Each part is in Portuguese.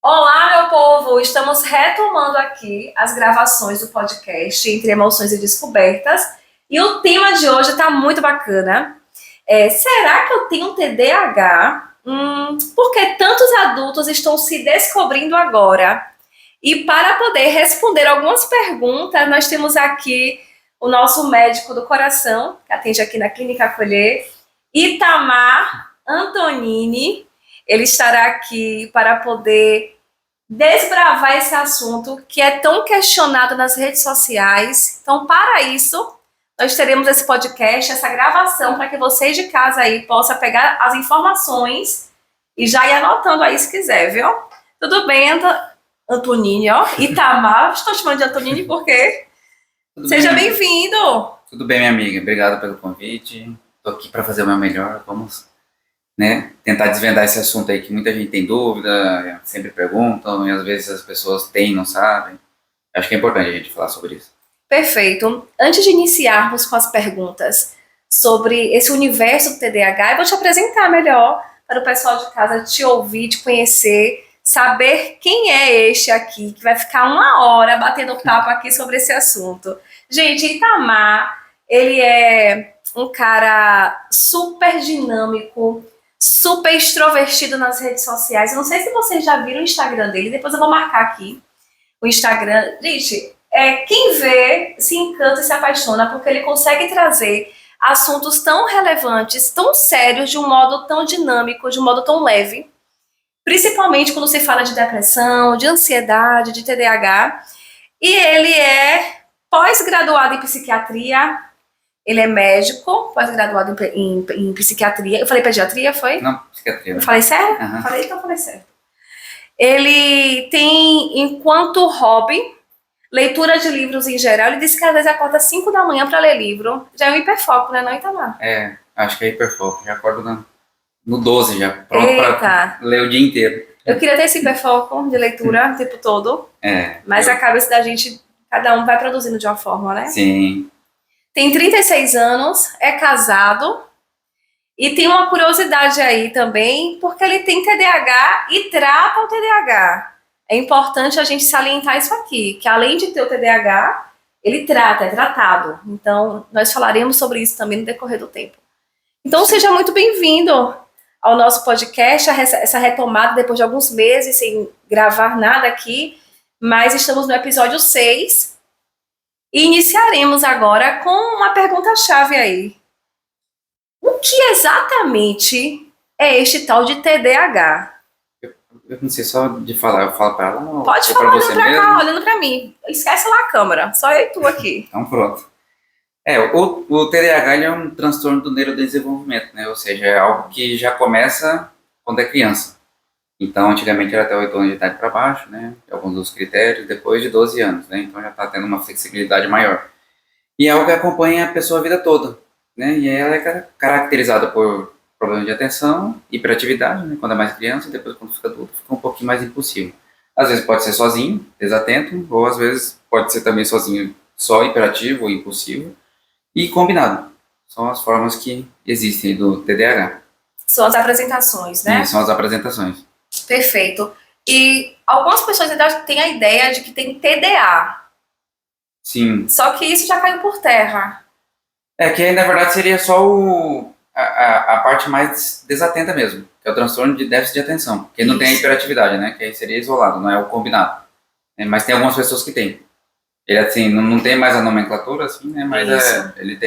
Olá, meu povo! Estamos retomando aqui as gravações do podcast Entre Emoções e Descobertas. E o tema de hoje está muito bacana. Será que eu tenho TDAH? Porque tantos adultos estão se descobrindo agora? E para poder responder algumas perguntas, nós temos aqui o nosso médico do coração, que atende aqui na Clínica Acolher, Itamar Antonini. Ele estará aqui para poder desbravar esse assunto que é tão questionado nas redes sociais. Então, para isso, nós teremos esse podcast, essa gravação, para que vocês de casa aí possam pegar as informações e já ir anotando aí se quiser, viu? Tudo bem, Antonini, ó? Itamar, estou chamando de Antonini porque seja bem-vindo. Tudo bem, minha amiga. Obrigado pelo convite. Estou aqui para fazer o meu melhor. Vamos, tentar desvendar esse assunto aí que muita gente tem dúvida, sempre perguntam e às vezes as pessoas têm e não sabem. Acho que é importante a gente falar sobre isso. Perfeito. Antes de iniciarmos com as perguntas sobre esse universo do TDAH, eu vou te apresentar melhor para o pessoal de casa te ouvir, te conhecer, saber quem é este aqui, que vai ficar uma hora batendo papo aqui sobre esse assunto. Gente, Itamar, ele é um cara super dinâmico, super extrovertido nas redes sociais. Eu não sei se vocês já viram o Instagram dele, depois eu vou marcar aqui o Instagram. Gente, quem vê se encanta e se apaixona, porque ele consegue trazer assuntos tão relevantes, tão sérios, de um modo tão dinâmico, de um modo tão leve, principalmente quando se fala de depressão, de ansiedade, de TDAH. E ele é pós-graduado em psiquiatria, ele é médico, pós-graduado em psiquiatria. Eu falei pediatria, foi? Não, psiquiatria. Eu falei certo? Uhum. Falei, então falei certo. Ele tem, enquanto hobby, leitura de livros em geral. Ele disse que às vezes acorda às 5 da manhã para ler livro. Já é um hiperfoco, né, não, Itamar? Acho que é hiperfoco. Já acordo no 12 já, pronto para ler o dia inteiro. Eu queria ter esse hiperfoco de leitura o tempo todo. Mas a cabeça da gente, cada um vai produzindo de uma forma, né? Sim. Tem 36 anos, é casado. E tem uma curiosidade aí também, porque ele tem TDAH e trata o TDAH. É importante a gente salientar isso aqui, que além de ter o TDAH, ele trata, é tratado. Então, nós falaremos sobre isso também no decorrer do tempo. Então, seja muito bem-vindo ao nosso podcast, essa retomada depois de alguns meses sem gravar nada aqui, mas estamos no episódio 6 e iniciaremos agora com uma pergunta-chave aí. O que exatamente é este tal de TDAH? Eu não sei, só de falar, eu falo para ela. Não, pode falar olhando para cá, olhando para mim. Esquece lá a câmera, só eu e tu aqui. Então pronto. O TDAH ele é um transtorno do neurodesenvolvimento, né? Ou seja, é algo que já começa quando é criança. Então, antigamente era até 8 anos de idade para baixo, né? Alguns dos critérios, depois de 12 anos, né? Então já está tendo uma flexibilidade maior. E é algo que acompanha a pessoa a vida toda, né? E ela é caracterizada por problemas de atenção, hiperatividade, né? Quando é mais criança, depois quando fica adulto, fica um pouquinho mais impulsivo. Às vezes pode ser sozinho, desatento, ou às vezes pode ser também sozinho, só hiperativo ou impulsivo, e combinado. São as formas que existem do TDAH. São as apresentações, né? São as apresentações. Perfeito. E algumas pessoas ainda têm a ideia de que tem TDA. Sim. Só que isso já caiu por terra. Que aí, na verdade, seria só a parte mais desatenta mesmo, que é o transtorno de déficit de atenção, que não tem a hiperatividade, né? Que aí seria isolado, não é o combinado. Mas tem algumas pessoas que têm. Ele, assim, não tem mais a nomenclatura, assim, né? Mas ele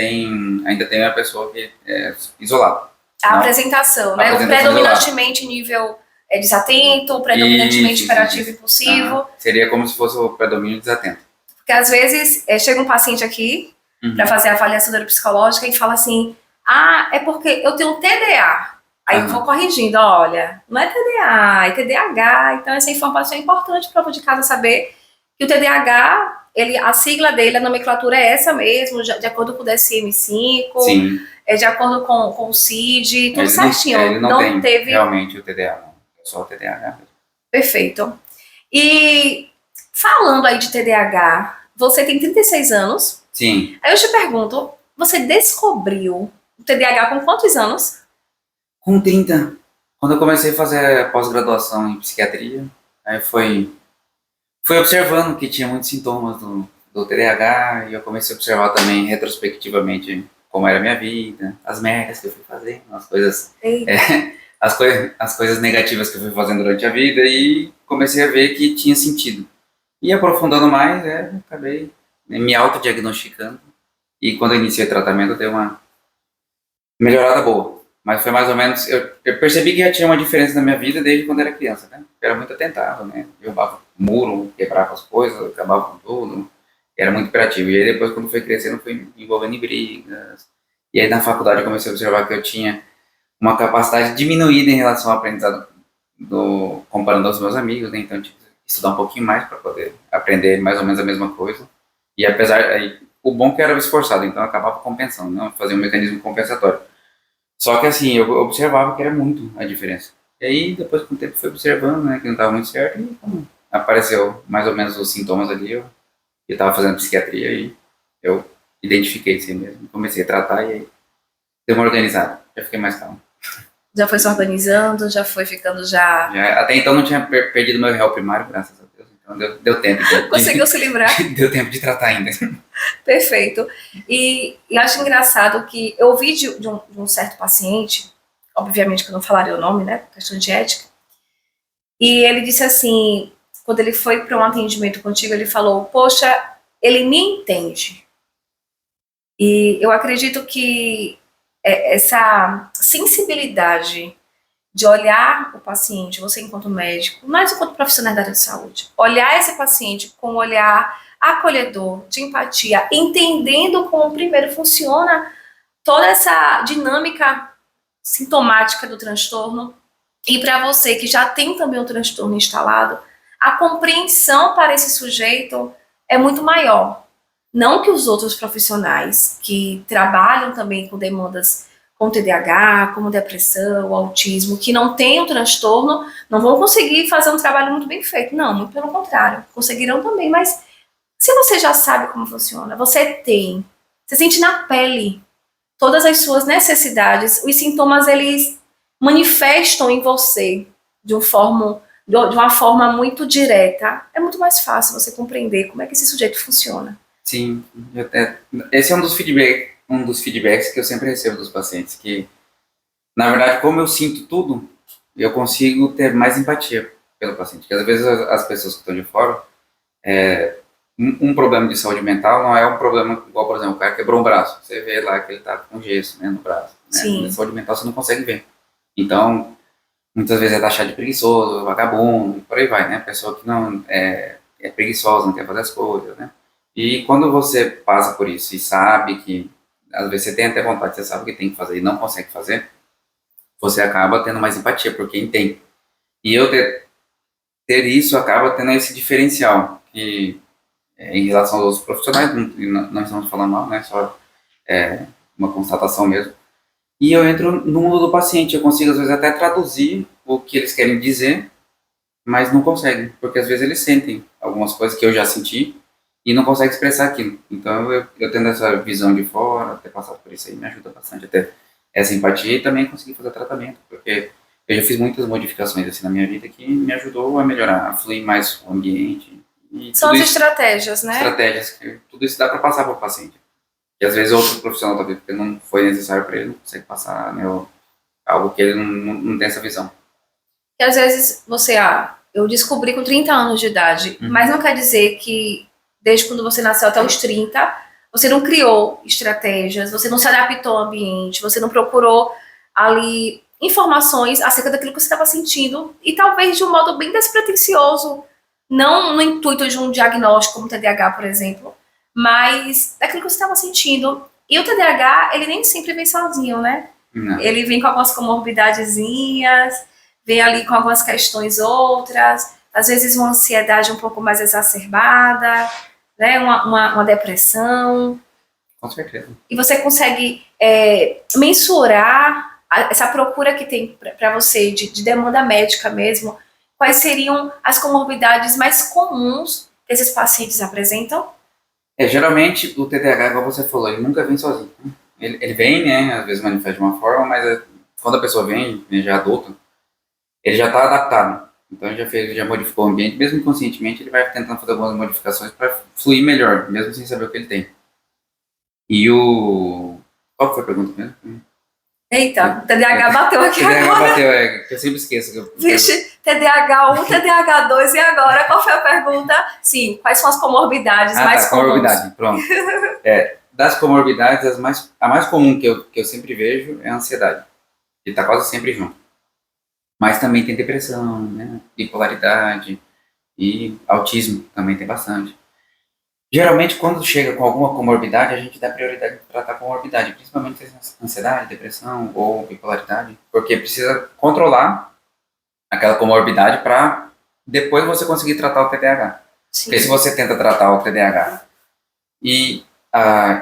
ainda tem a pessoa que é isolada. A apresentação, né? Predominantemente nível desatento, predominantemente hiperativo e impulsivo. Seria como se fosse o predomínio desatento. Porque às vezes chega um paciente aqui para fazer a avaliação neuropsicológica e fala assim, é porque eu tenho TDA. Aí eu vou corrigindo, olha, não é TDA, é TDAH. Então essa informação é importante para o de casa saber que o TDAH, a sigla dele, a nomenclatura é essa mesmo, de acordo com o DSM-5, Sim. De acordo com o CID, tudo certinho. Ele não teve realmente o TDA, não. É só o TDAH. Perfeito. E falando aí de TDAH, você tem 36 anos. Sim. Aí eu te pergunto, você descobriu o TDAH com quantos anos? Com 30. Quando eu comecei a fazer pós-graduação em psiquiatria, Aí fui observando que tinha muitos sintomas do TDAH e eu comecei a observar também retrospectivamente como era a minha vida, as merdas que eu fui fazendo, as coisas, Eita. as coisas negativas que eu fui fazendo durante a vida e comecei a ver que tinha sentido. E aprofundando mais, acabei me autodiagnosticando e quando eu iniciei o tratamento deu uma melhorada boa. Mas foi mais ou menos. Eu percebi que já tinha uma diferença na minha vida desde quando era criança, né? Eu era muito atentado, né? Derrubava muro, quebrava as coisas, acabava com tudo. Era muito hiperativo. E aí depois, quando foi crescendo, fui me envolvendo em brigas. E aí na faculdade eu comecei a observar que eu tinha uma capacidade diminuída em relação ao aprendizado comparando aos meus amigos, né? Então eu tive que estudar um pouquinho mais para poder aprender mais ou menos a mesma coisa. E apesar. Aí, o bom é que eu era esforçado, então eu acabava compensando, não fazia um mecanismo compensatório. Só que assim, eu observava que era muito a diferença. E aí, depois com o tempo, fui observando, né, que não estava muito certo, e como apareceu mais ou menos os sintomas ali, eu estava fazendo psiquiatria e eu identifiquei isso aí mesmo. Comecei a tratar e aí deu uma organizada, já fiquei mais calmo. Já foi se organizando, já foi ficando já. Até então não tinha perdido meu réu primário, graças a Deus. Então deu tempo Conseguiu se livrar? deu tempo de tratar ainda. Perfeito. E acho engraçado que eu ouvi de um certo paciente, obviamente que eu não falaria o nome, né, por questão de ética, e ele disse assim, quando ele foi para um atendimento contigo, ele falou, poxa, ele me entende. E eu acredito que essa sensibilidade de olhar o paciente, você enquanto médico, nós enquanto profissionais da área de saúde, olhar esse paciente com um olhar acolhedor, de empatia, entendendo como primeiro funciona toda essa dinâmica sintomática do transtorno, e para você que já tem também o transtorno instalado, a compreensão para esse sujeito é muito maior. Não que os outros profissionais que trabalham também com demandas com TDAH, como depressão, autismo, que não têm o transtorno, não vão conseguir fazer um trabalho muito bem feito. Não, muito pelo contrário. Conseguirão também, mas se você já sabe como funciona, você sente na pele todas as suas necessidades, os sintomas eles manifestam em você de uma forma muito direta, é muito mais fácil você compreender como é que esse sujeito funciona. Sim, esse é um dos feedbacks que eu sempre recebo dos pacientes, que, na verdade, como eu sinto tudo, eu consigo ter mais empatia pelo paciente. Porque às vezes as pessoas que estão de fora, um problema de saúde mental não é um problema igual, por exemplo, o cara quebrou um braço. Você vê lá que ele está com gesso, né, no braço. Né? Sim. Na saúde mental você não consegue ver. Então, muitas vezes é taxado de preguiçoso, vagabundo, por aí vai, né? Pessoa que não é preguiçosa, não quer fazer as coisas, né? E quando você passa por isso e sabe que, às vezes você tem até vontade, você sabe o que tem que fazer e não consegue fazer, você acaba tendo mais empatia por quem tem. E eu ter isso acaba tendo esse diferencial, que em relação aos outros profissionais, não estamos falando mal, né? Só uma constatação mesmo. E eu entro no mundo do paciente, eu consigo às vezes até traduzir o que eles querem dizer, mas não conseguem, porque às vezes eles sentem algumas coisas que eu já senti, e não consegue expressar aquilo. Então, eu tendo essa visão de fora, ter passado por isso aí, me ajuda bastante a ter essa empatia e também conseguir fazer tratamento, porque eu já fiz muitas modificações assim na minha vida que me ajudou a melhorar, a fluir mais o ambiente. E São as estratégias, né? Estratégias, que tudo isso dá para passar para o paciente. E às vezes outro profissional, talvez, porque não foi necessário para ele, não consegue passar, né, algo que ele não tem essa visão. E às vezes eu descobri com 30 anos de idade, mas não quer dizer que desde quando você nasceu até os 30, você não criou estratégias, você não se adaptou ao ambiente, você não procurou ali informações acerca daquilo que você estava sentindo, e talvez de um modo bem despretensioso, não no intuito de um diagnóstico como TDAH, por exemplo, mas daquilo que você estava sentindo. E o TDAH, ele nem sempre vem sozinho, né? Não. Ele vem com algumas comorbidadezinhas, vem ali com algumas questões outras, às vezes uma ansiedade um pouco mais exacerbada, né, uma depressão. Com certeza. E você consegue mensurar essa procura que tem para você de demanda médica mesmo, quais seriam as comorbidades mais comuns que esses pacientes apresentam? Geralmente o TDAH, igual você falou, ele nunca vem sozinho. Ele vem, né, às vezes manifesta de uma forma, mas quando a pessoa vem, né, já adulta, ele já está adaptado. Então ele já modificou o ambiente, mesmo inconscientemente ele vai tentando fazer algumas modificações para fluir melhor, mesmo sem saber o que ele tem. E o... Qual foi a pergunta mesmo? Eita, o TDAH bateu aqui TDAH agora. bateu, que eu sempre esqueço. Vixe, TDAH 1, TDAH 2 e agora? Qual foi a pergunta? Sim, quais são as comorbidades mais comuns? Comorbidade, pronto. Das comorbidades, a mais comum que eu sempre vejo é a ansiedade. Que está quase sempre junto. Mas também tem depressão, né? Bipolaridade e autismo também tem bastante. Geralmente, quando chega com alguma comorbidade, a gente dá prioridade para tratar a comorbidade, principalmente ansiedade, depressão ou bipolaridade, porque precisa controlar aquela comorbidade para depois você conseguir tratar o TDAH. Sim. Porque se você tenta tratar o TDAH e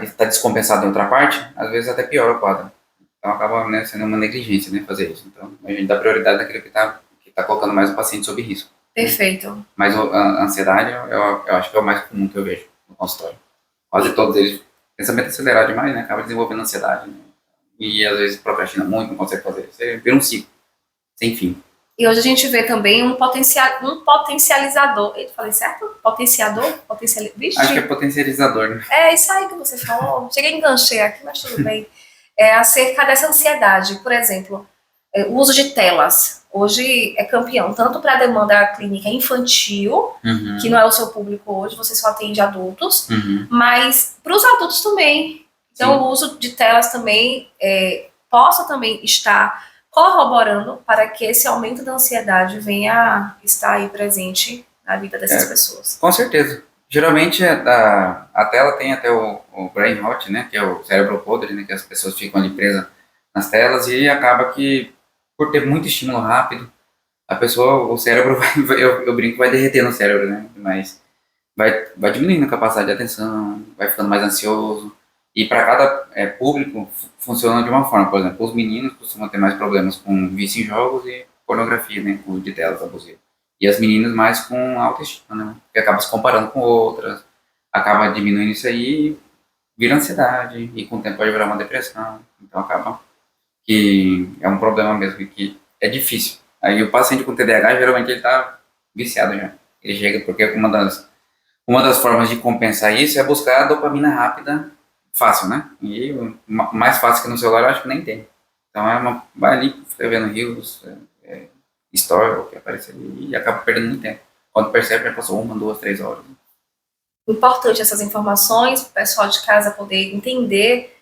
está descompensado em outra parte, às vezes até piora o quadro. Então acaba, né, sendo uma negligência, né, fazer isso. Então a gente dá prioridade naquilo que tá colocando mais o paciente sob risco. Perfeito. Mas a ansiedade eu acho que é o mais comum que eu vejo no consultório. Quase todos eles, pensamento acelerado demais, né, acaba desenvolvendo ansiedade, né, e às vezes procrastina muito, não consegue fazer. Você vira um ciclo, sem fim. E hoje a gente vê também um potencializador. Eu falei certo? Potenciador? Vixe. Acho que é potencializador, né? É isso aí que você falou. Cheguei a enganchei aqui, mas tudo bem. É acerca dessa ansiedade. Por exemplo, o uso de telas. Hoje é campeão, tanto para a demanda clínica infantil, que não é o seu público hoje, você só atende adultos, mas para os adultos também. Então, sim, o uso de telas também possa também estar corroborando para que esse aumento da ansiedade venha estar aí presente na vida dessas pessoas. Com certeza. Geralmente a tela tem até o brain rot, né, que é o cérebro podre, né, que as pessoas ficam ali presas nas telas e acaba que, por ter muito estímulo rápido, a pessoa, o cérebro eu brinco, vai derreter no cérebro, né, mas vai diminuindo a capacidade de atenção, vai ficando mais ansioso. E para cada público funciona de uma forma. Por exemplo, os meninos costumam ter mais problemas com vício em jogos e pornografia, né, com de telas abusivas. E as meninas mais com autoestima, né, que acaba se comparando com outras, acaba diminuindo isso aí, vira ansiedade e com o tempo pode virar uma depressão. Então acaba que é um problema mesmo que é difícil. Aí o paciente com TDAH geralmente ele está viciado já. Ele chega porque uma das formas de compensar isso é buscar a dopamina rápida, fácil, né? E mais fácil que no celular eu acho que nem tem. Então vai ali escrevendo rios, story, o que aparece ali, e acaba perdendo muito tempo. Quando percebe, já passou 1, 2, 3 horas. Importante essas informações para o pessoal de casa poder entender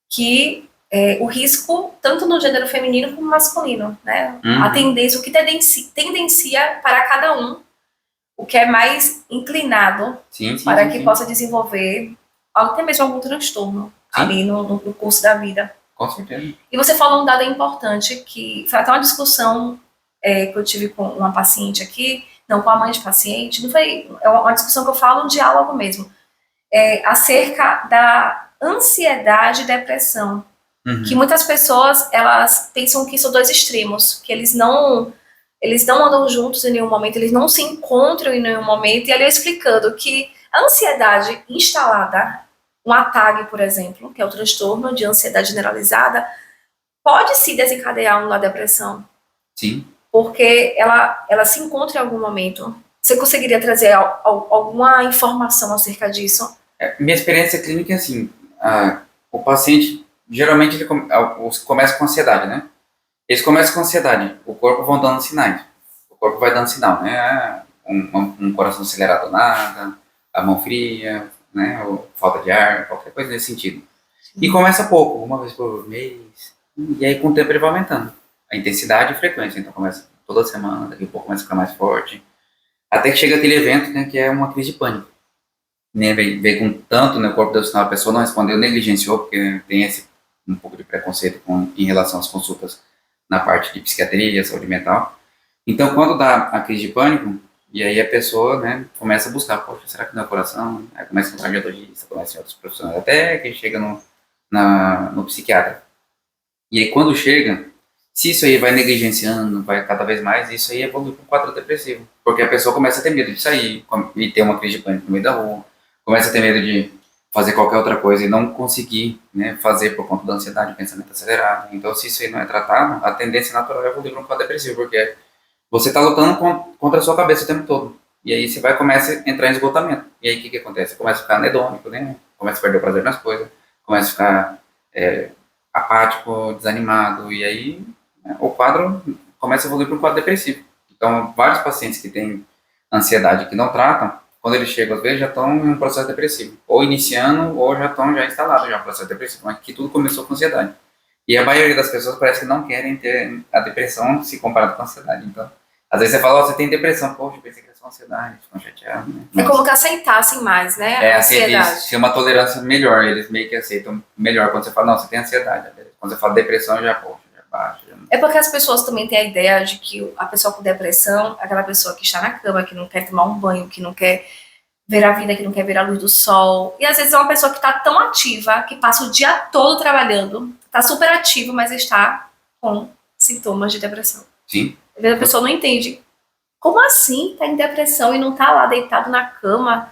que o risco, tanto no gênero feminino como masculino, né? A tendência, o que tendencia para cada um, o que é mais inclinado para que possa desenvolver até mesmo algum transtorno ali no curso da vida. Com certeza. E você falou um dado importante, que foi até uma discussão que eu tive com uma paciente aqui, não com a mãe de paciente, não foi, é uma discussão que eu falo, um diálogo mesmo, acerca da ansiedade e depressão. Que muitas pessoas, elas pensam que são dois extremos, que eles não andam juntos em nenhum momento, eles não se encontram em nenhum momento, e ali eu explicando que a ansiedade instalada, um ATAG, por exemplo, que é o transtorno de ansiedade generalizada, pode se desencadear uma depressão. Sim. Porque ela se encontra em algum momento. Você conseguiria trazer alguma informação acerca disso? Minha experiência clínica é assim, o paciente, geralmente ele começa com ansiedade, né? Eles começam com ansiedade, o corpo vai dando sinais. O corpo vai dando sinal, né? Um coração acelerado nada, a mão fria, né? Ou falta de ar, qualquer coisa nesse sentido. E começa pouco, uma vez por mês, e aí com o tempo ele vai aumentando. A intensidade e frequência, então começa toda semana, daqui a pouco começa a ficar mais forte. Até que chega aquele evento, né, que é uma crise de pânico. Né, veio com tanto, né, o corpo deu sinal, a pessoa não respondeu, negligenciou, porque tem um pouco de preconceito em relação às consultas na parte de psiquiatria, saúde mental. Então, quando dá a crise de pânico, e aí a pessoa, né, começa a buscar, poxa, será que não é o coração? Aí começa a ir no cardiologista, começa em outros profissionais, até que chega no psiquiatra. E aí, quando chega, se isso aí vai negligenciando, vai cada vez mais, isso aí evolui para um quadro depressivo. Porque a pessoa começa a ter medo de sair e ter uma crise de pânico no meio da rua, começa a ter medo de fazer qualquer outra coisa e não conseguir, né, fazer por conta da ansiedade, pensamento acelerado. Então, se isso aí não é tratado, a tendência natural é evoluir para um quadro depressivo, porque você está lutando contra a sua cabeça o tempo todo. E aí você começa a entrar em esgotamento. E aí o que acontece? Você começa a ficar anedônico, né? Começa a perder o prazer nas coisas, começa a ficar apático, desanimado, e aí o quadro começa a evoluir para um quadro depressivo. Então, vários pacientes que têm ansiedade que não tratam, quando eles chegam, às vezes, já estão em um processo depressivo. Ou iniciando, ou já estão instalados já no processo depressivo. Mas que tudo começou com ansiedade. E a maioria das pessoas parece que não querem ter a depressão se comparado com a ansiedade. Então, às vezes você fala, você tem depressão. Poxa, eu pensei que era só ansiedade, ficam chateados, né? É como que aceitassem mais, né? A ansiedade. Tem uma tolerância melhor, eles meio que aceitam melhor quando você fala, não, você tem ansiedade. Quando você fala depressão, já, poxa, já baixa. É porque as pessoas também têm a ideia de que a pessoa com depressão, aquela pessoa que está na cama, que não quer tomar um banho, que não quer ver a vida, que não quer ver a luz do sol. E às vezes é uma pessoa que está tão ativa, que passa o dia todo trabalhando, está super ativa, mas está com sintomas de depressão. Sim. Às vezes a pessoa não entende. Como assim tá em depressão e não tá lá deitado na cama,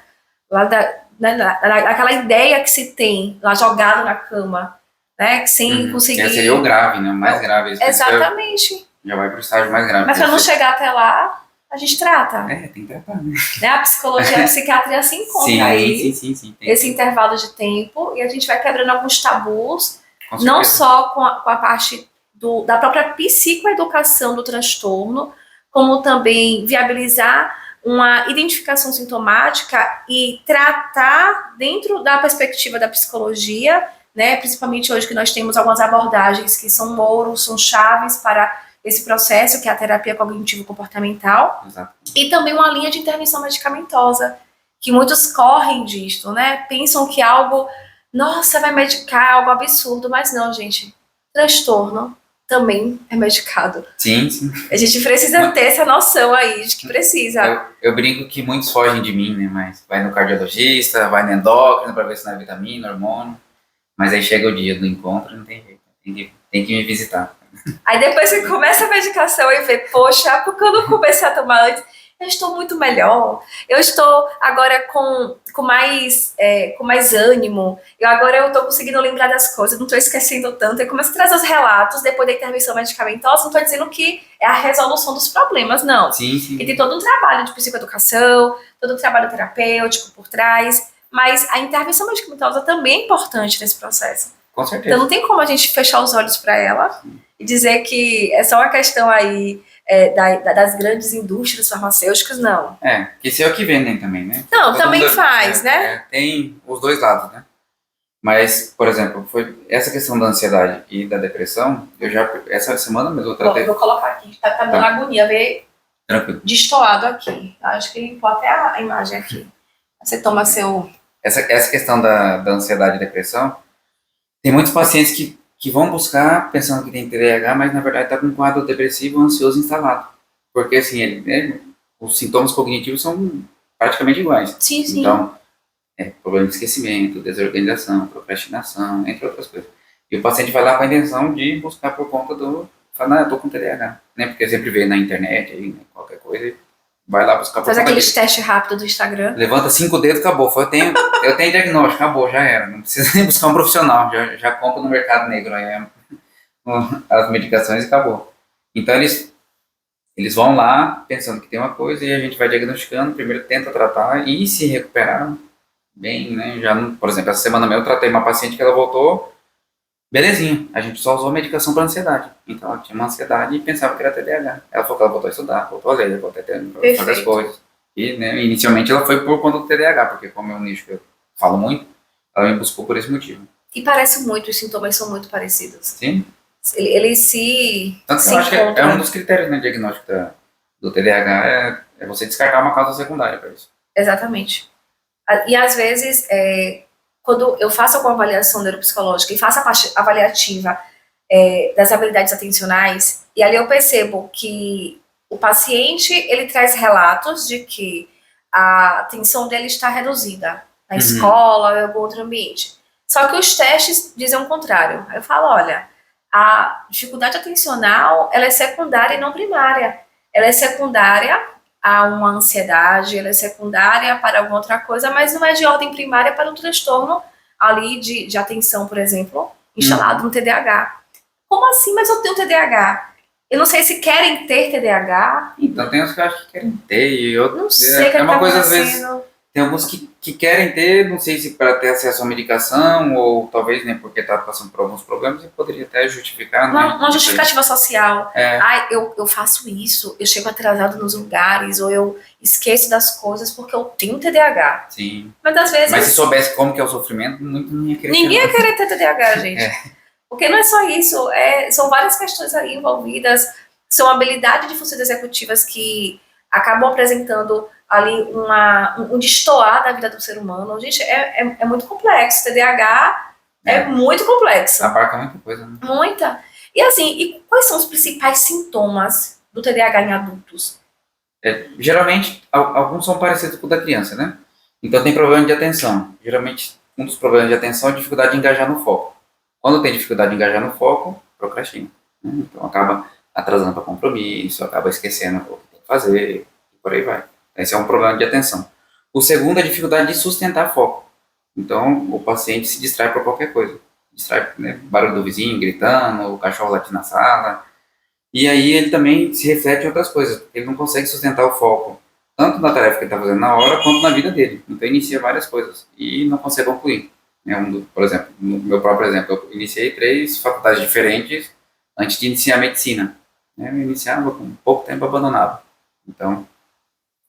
lá naquela ideia que se tem, lá jogado na cama, né? Sem conseguir. Esse seria o grave, né? O mais grave. Exatamente. Já vai pro estágio mais grave. Mas para não chegar até lá, a gente trata. Tem que tratar, né? A psicologia e a psiquiatria se encontram aí. Sim. Esse intervalo de tempo, e a gente vai quebrando alguns tabus, não só com a parte da própria psicoeducação do transtorno, como também viabilizar uma identificação sintomática e tratar dentro da perspectiva da psicologia, né, principalmente hoje que nós temos algumas abordagens que são ouros, são chaves para esse processo, que é a terapia cognitivo-comportamental. Exato. E também uma linha de intervenção medicamentosa, que muitos correm disto, né, pensam que algo, nossa, vai medicar, algo absurdo, mas não, gente, transtorno também é medicado. Sim. A gente precisa ter essa noção aí de que precisa. Eu brinco que muitos fogem de mim, né? Mas vai no cardiologista, vai no endócrino para ver se não é vitamina, hormônio. Mas aí chega o dia do encontro, não tem jeito. Tem que me visitar. Aí depois você começa a medicação e vê, poxa, porque eu não comecei a tomar antes? Eu estou muito melhor, eu estou agora com mais ânimo, agora eu estou conseguindo lembrar das coisas, não estou esquecendo tanto. Eu começo a trazer os relatos depois da intervenção medicamentosa, não estou dizendo que é a resolução dos problemas, não. Sim. E tem todo um trabalho de psicoeducação, todo um trabalho terapêutico por trás, mas a intervenção medicamentosa também é importante nesse processo. Com certeza. Então não tem como a gente fechar os olhos para ela e dizer que é só uma questão aí das grandes indústrias farmacêuticas, não. Que isso é o que vendem também, né? Não, também faz, né? Tem os dois lados, né? Mas, por exemplo, foi essa questão da ansiedade e da depressão, essa semana mesmo eu tratei... Vou colocar aqui, tá dando agonia, ver destoado aqui. Acho que pode até a imagem aqui. Você toma seu... Essa questão da ansiedade e depressão, tem muitos pacientes que vão buscar pensando que tem TDAH, mas na verdade está com um quadro depressivo ou ansioso instalado. Porque assim, os sintomas cognitivos são praticamente iguais. Sim. Então, problema de esquecimento, desorganização, procrastinação, entre outras coisas. E o paciente vai lá com a intenção de buscar por conta eu tô com TDAH. Né? Porque sempre vê na internet, aí, né, qualquer coisa, vai lá buscar por Faz conta aqueles testes rápidos do Instagram. Levanta 5 dedos, acabou. Eu tenho diagnóstico, acabou, já era. Não precisa nem buscar um profissional, já compra no mercado negro aí, as medicações e acabou. Então eles vão lá pensando que tem uma coisa e a gente vai diagnosticando, primeiro tenta tratar e se recuperar bem, né? Por exemplo, essa semana eu tratei uma paciente que ela voltou, belezinha, a gente só usou medicação para ansiedade. Então ela tinha uma ansiedade e pensava que era TDAH. Ela falou que ela voltou a estudar, voltou a ler, voltou a fazer as coisas. E, né, inicialmente ela foi por conta do TDAH, porque como é um nicho que eu falo muito, ela me buscou por esse motivo. E parece muito, os sintomas são muito parecidos. Sim. Eles se Tanto que eu acho que é um dos critérios, né, diagnóstico do TDAH, é você descartar uma causa secundária para isso. Exatamente. E às vezes, quando eu faço alguma avaliação neuropsicológica e faço a parte avaliativa das habilidades atencionais, e ali eu percebo que o paciente, ele traz relatos de que a atenção dele está reduzida na escola ou em algum outro ambiente. Só que os testes dizem o contrário. Aí eu falo, olha, a dificuldade atencional, ela é secundária e não primária. Ela é secundária a uma ansiedade, ela é secundária para alguma outra coisa, mas não é de ordem primária para um transtorno ali de atenção, por exemplo, instalado no TDAH. Como assim? Mas eu tenho TDAH. Eu não sei se querem ter TDAH, Então tem uns que eu acho que querem ter e não outros. sei o que É está uma coisa, às vezes, acontecendo. tem alguns que querem ter, não sei se para ter acesso à medicação ou talvez nem porque está passando por alguns problemas e poderia até justificar, né? Uma justificativa social. É, Ai, eu faço isso, eu chego atrasado nos lugares, ou eu esqueço das coisas porque eu tenho TDAH. sim. Mas às Mas se vezes soubesse como que é o sofrimento, muito não ia querer ter, ninguém ia não. querer ter TDAH, gente. É, Porque não é só isso, são várias questões aí envolvidas, são habilidades de funções executivas que acabam apresentando ali um destoar da vida do ser humano. Gente, é muito complexo. TDAH é é, muito complexo. abarca muita coisa, né? Muita. E assim, e quais são os principais sintomas do TDAH em adultos? Geralmente, alguns são parecidos com o da criança, né? Então tem problema de atenção. Geralmente, um dos problemas de atenção é a dificuldade de engajar no foco. Quando tem dificuldade de engajar no foco, procrastina, né? Então acaba atrasando para compromisso, acaba esquecendo o que tem que fazer, e por aí vai. Esse é um problema de atenção. O segundo é a dificuldade de sustentar foco. Então, o paciente se distrai por qualquer coisa. Distrai, né? Barulho do vizinho gritando, o cachorro latindo na sala, e aí ele também se reflete em outras coisas, porque ele não consegue sustentar o foco, tanto na tarefa que ele está fazendo na hora, quanto na vida dele. Então inicia várias coisas e não consegue concluir. Por exemplo, no meu próprio exemplo, eu iniciei 3 faculdades diferentes antes de iniciar a medicina. Né? Eu iniciava com pouco tempo, abandonava. Então,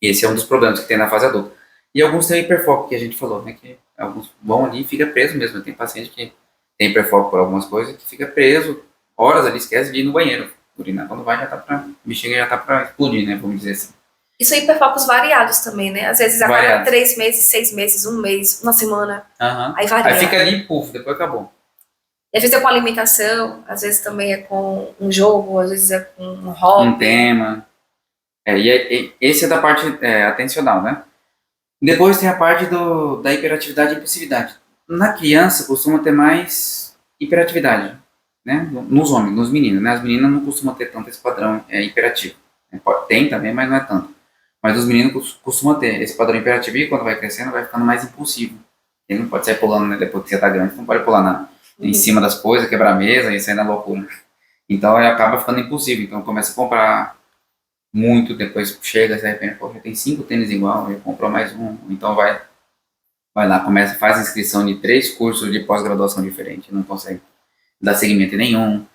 esse é um dos problemas que tem na fase adulta. E alguns têm hiperfoco, que a gente falou, né? Que alguns vão ali e fica preso mesmo. Tem paciente que tem hiperfoco por algumas coisas que fica preso horas ali, esquece de ir no banheiro urinar. Quando vai, já tá pra. Bexiga já tá pra explodir, né? Vamos dizer assim. E são hiperfocos variados também, né? Às vezes a cada Variado. 3 meses, 6 meses, um mês, uma semana. Aham. Aí varia. Aí fica ali, puf, depois acabou. E às vezes é com alimentação, às vezes também é com um jogo, às vezes é com um hobby. Um tema. Esse é da parte atencional, né? Depois tem a parte da hiperatividade e impulsividade. Na criança costuma ter mais hiperatividade, né? Nos homens, nos meninos, né? As meninas não costumam ter tanto esse padrão hiperativo. Tem também, mas não é tanto. Mas os meninos costumam ter esse padrão imperativo e quando vai crescendo vai ficando mais impulsivo. Ele não pode sair pulando, né? Depois que você tá grande, não pode pular em cima das coisas, quebrar a mesa e sair na loucura. Então ele acaba ficando impulsivo. Então começa a comprar muito, depois chega, se arrepende, pô, já tem 5 tênis igual, ele comprou mais um. Então vai lá, começa, faz inscrição de 3 cursos de pós-graduação diferentes, não consegue dar seguimento em nenhum.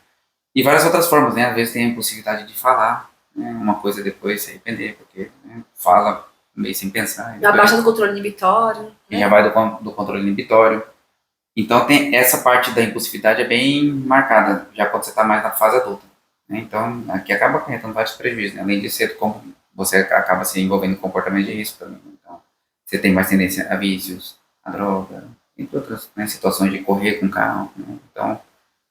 E várias outras formas, né? Às vezes tem a impossibilidade de falar, né? Uma coisa depois se arrepender, porque né? Fala meio sem pensar. Na baixa do controle inibitório. E já vai do controle inibitório. Então tem essa parte da impulsividade é bem marcada, já quando você está mais na fase adulta. Né? Então aqui acaba acarretando vários prejuízos, né? Além de ser como você acaba se envolvendo em comportamento de risco também. Então você tem mais tendência a vícios, a droga, entre outras né? Situações de correr com carro. Né? Então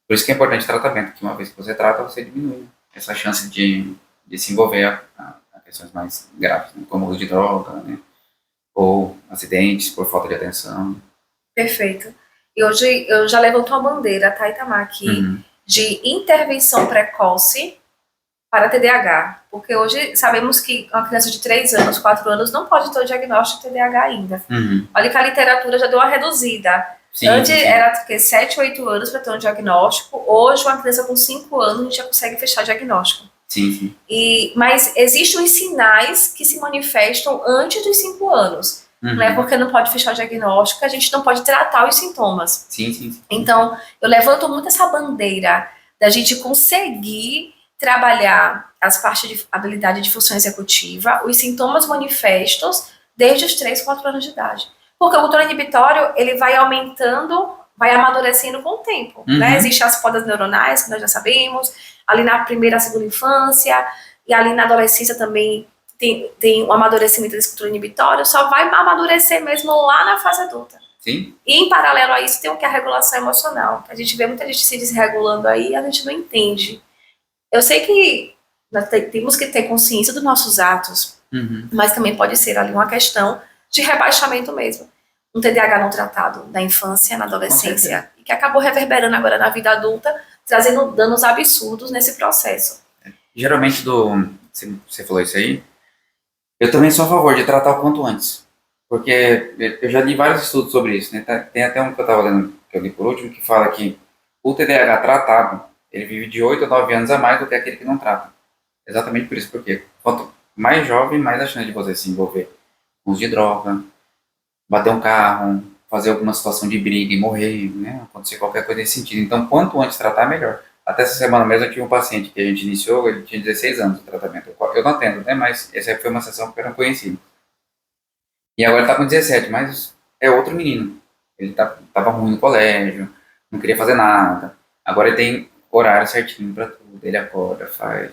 por isso que é importante o tratamento, que uma vez que você trata, você diminui essa chance de se envolver a questões mais graves, né? Como uso de droga, né? Ou acidentes por falta de atenção. Perfeito. E hoje eu já levanto a bandeira, tá, Itamar, aqui, de intervenção precoce para TDAH. Porque hoje sabemos que uma criança de 3 anos, 4 anos, não pode ter o diagnóstico de TDAH ainda. Olha que a literatura já deu uma reduzida. Sim, Antes sim. era 7, 8 anos para ter um diagnóstico. Hoje, uma criança com 5 anos, a gente já consegue fechar diagnóstico. Sim. Mas existem os sinais que se manifestam antes dos 5 anos. Não é porque não pode fechar o diagnóstico, a gente não pode tratar os sintomas. Sim. Então, eu levanto muito essa bandeira da gente conseguir trabalhar as partes de habilidade de função executiva, os sintomas manifestos desde os 3, 4 anos de idade. Porque o controle inibitório, ele vai aumentando, vai amadurecendo com o tempo. Né? Existem as podas neuronais, que nós já sabemos, ali na primeira, segunda infância, e ali na adolescência também tem o amadurecimento desse controle inibitório, só vai amadurecer mesmo lá na fase adulta. Sim. E em paralelo a isso tem o que é a regulação emocional. A gente vê muita gente se desregulando aí e a gente não entende. Eu sei que nós temos que ter consciência dos nossos atos, mas também pode ser ali uma questão de rebaixamento mesmo. Um TDAH não tratado na infância, na adolescência, e que acabou reverberando agora na vida adulta, trazendo danos absurdos nesse processo. Geralmente, você falou isso aí, eu também sou a favor de tratar o quanto antes. Porque eu já li vários estudos sobre isso, né? Tem até um que eu estava lendo, que eu li por último, que fala que o TDAH tratado, ele vive de 8 a 9 anos a mais do que aquele que não trata. Exatamente por isso, porque quanto mais jovem, mais a chance de você se envolver com uso de droga, bater um carro, fazer alguma situação de briga e morrer, né? Acontecer qualquer coisa nesse sentido. Então, quanto antes tratar, melhor. Até essa semana mesmo eu tive um paciente que a gente iniciou, ele tinha 16 anos de tratamento. Eu não atendo, né? Mas essa foi uma sessão que eu não conheci. E agora ele tá com 17, mas é outro menino. Ele tava ruim no colégio, não queria fazer nada. Agora ele tem horário certinho pra tudo. Ele acorda, faz.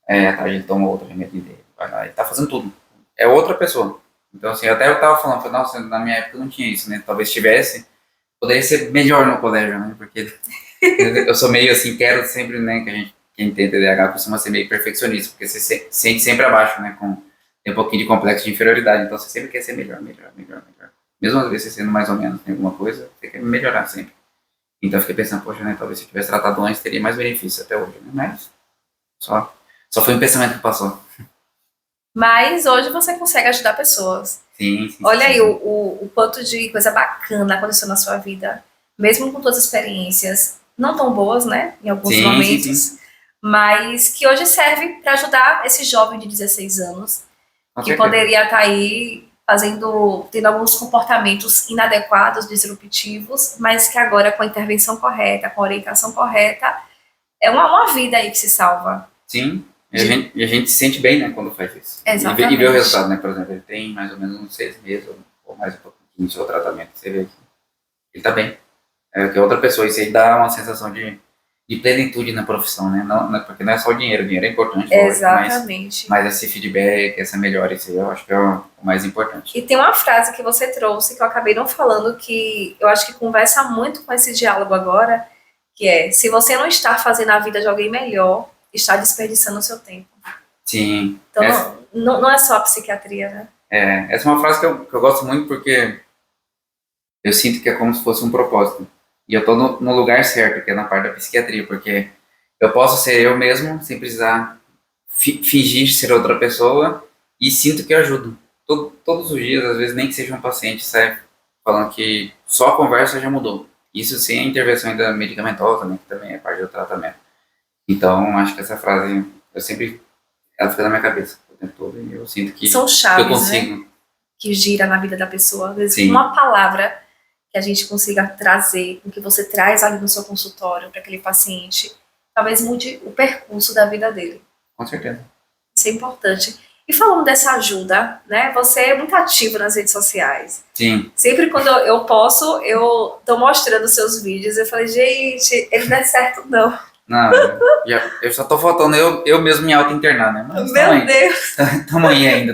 À tarde ele toma outro remédio dele. Vai lá, ele tá fazendo tudo. É outra pessoa. Então, assim, até eu tava falando, falei, nossa, na minha época não tinha isso, né? Talvez tivesse, poderia ser melhor no colégio, né? Porque eu sou meio assim, quero sempre, né, que a gente, quem tem TDAH costuma ser meio perfeccionista, porque você se sente sempre abaixo, né? Tem um pouquinho de complexo de inferioridade, então você sempre quer ser melhor, melhor, melhor, melhor. Mesmo às vezes você sendo mais ou menos em alguma coisa, você quer melhorar sempre. Então eu fiquei pensando, poxa, né, talvez se eu tivesse tratado antes, teria mais benefícios até hoje, né? Mas só foi um pensamento que passou. Mas hoje você consegue ajudar pessoas. Sim, sim, Olha sim, aí sim. o quanto de coisa bacana aconteceu na sua vida, mesmo com todas as experiências não tão boas, né, em alguns Sim, sim, sim. momentos, mas que hoje serve para ajudar esse jovem de 16 anos Com que certeza. poderia estar aí tendo alguns comportamentos inadequados, disruptivos, mas que agora com a intervenção correta, com a orientação correta, é uma vida aí que se salva. Sim. De- E a gente se sente bem, né, quando faz isso. E vê o Exatamente. resultado, né? Por exemplo, ele tem mais ou menos uns 6 meses ou mais um pouquinho no seu tratamento. Você vê que ele tá bem. É que outra pessoa, isso aí dá uma sensação de plenitude na profissão, né? Porque não é só o dinheiro é importante, lógico, Exatamente. mas esse feedback, essa melhora, isso aí eu acho que é o mais importante. E tem uma frase que você trouxe que eu acabei não falando, que eu acho que conversa muito com esse diálogo agora, que é: se você não está fazendo a vida de alguém melhor, está desperdiçando o seu tempo. Sim, Então não é só a psiquiatria, né? essa é uma frase que eu gosto muito porque eu sinto que é como se fosse um propósito. E eu tô no lugar certo, que é na parte da psiquiatria, porque eu posso ser eu mesmo, sem precisar fingir ser outra pessoa, e sinto que eu ajudo. Todos os dias, às vezes nem que seja um paciente, sai falando que só a conversa já mudou. Isso sem a intervenção ainda medicamentosa, né, que também é parte do tratamento. Então, acho que essa frase, ela fica na minha cabeça o tempo todo, e eu sinto São que eu chaves, né? consigo. Que gira na vida da pessoa. Às vezes, Sim, uma palavra que a gente consiga trazer, o que você traz ali no seu consultório para aquele paciente, talvez mude o percurso da vida dele. com certeza. Isso é importante. E falando dessa ajuda, né? Você é muito ativo nas redes sociais. Sim. Sempre quando eu posso, eu tô mostrando seus vídeos. Eu falei, gente, ele não é certo, não. Não, eu só tô faltando eu mesmo me auto-internar, né? Mas Meu Deus, tamo aí ainda.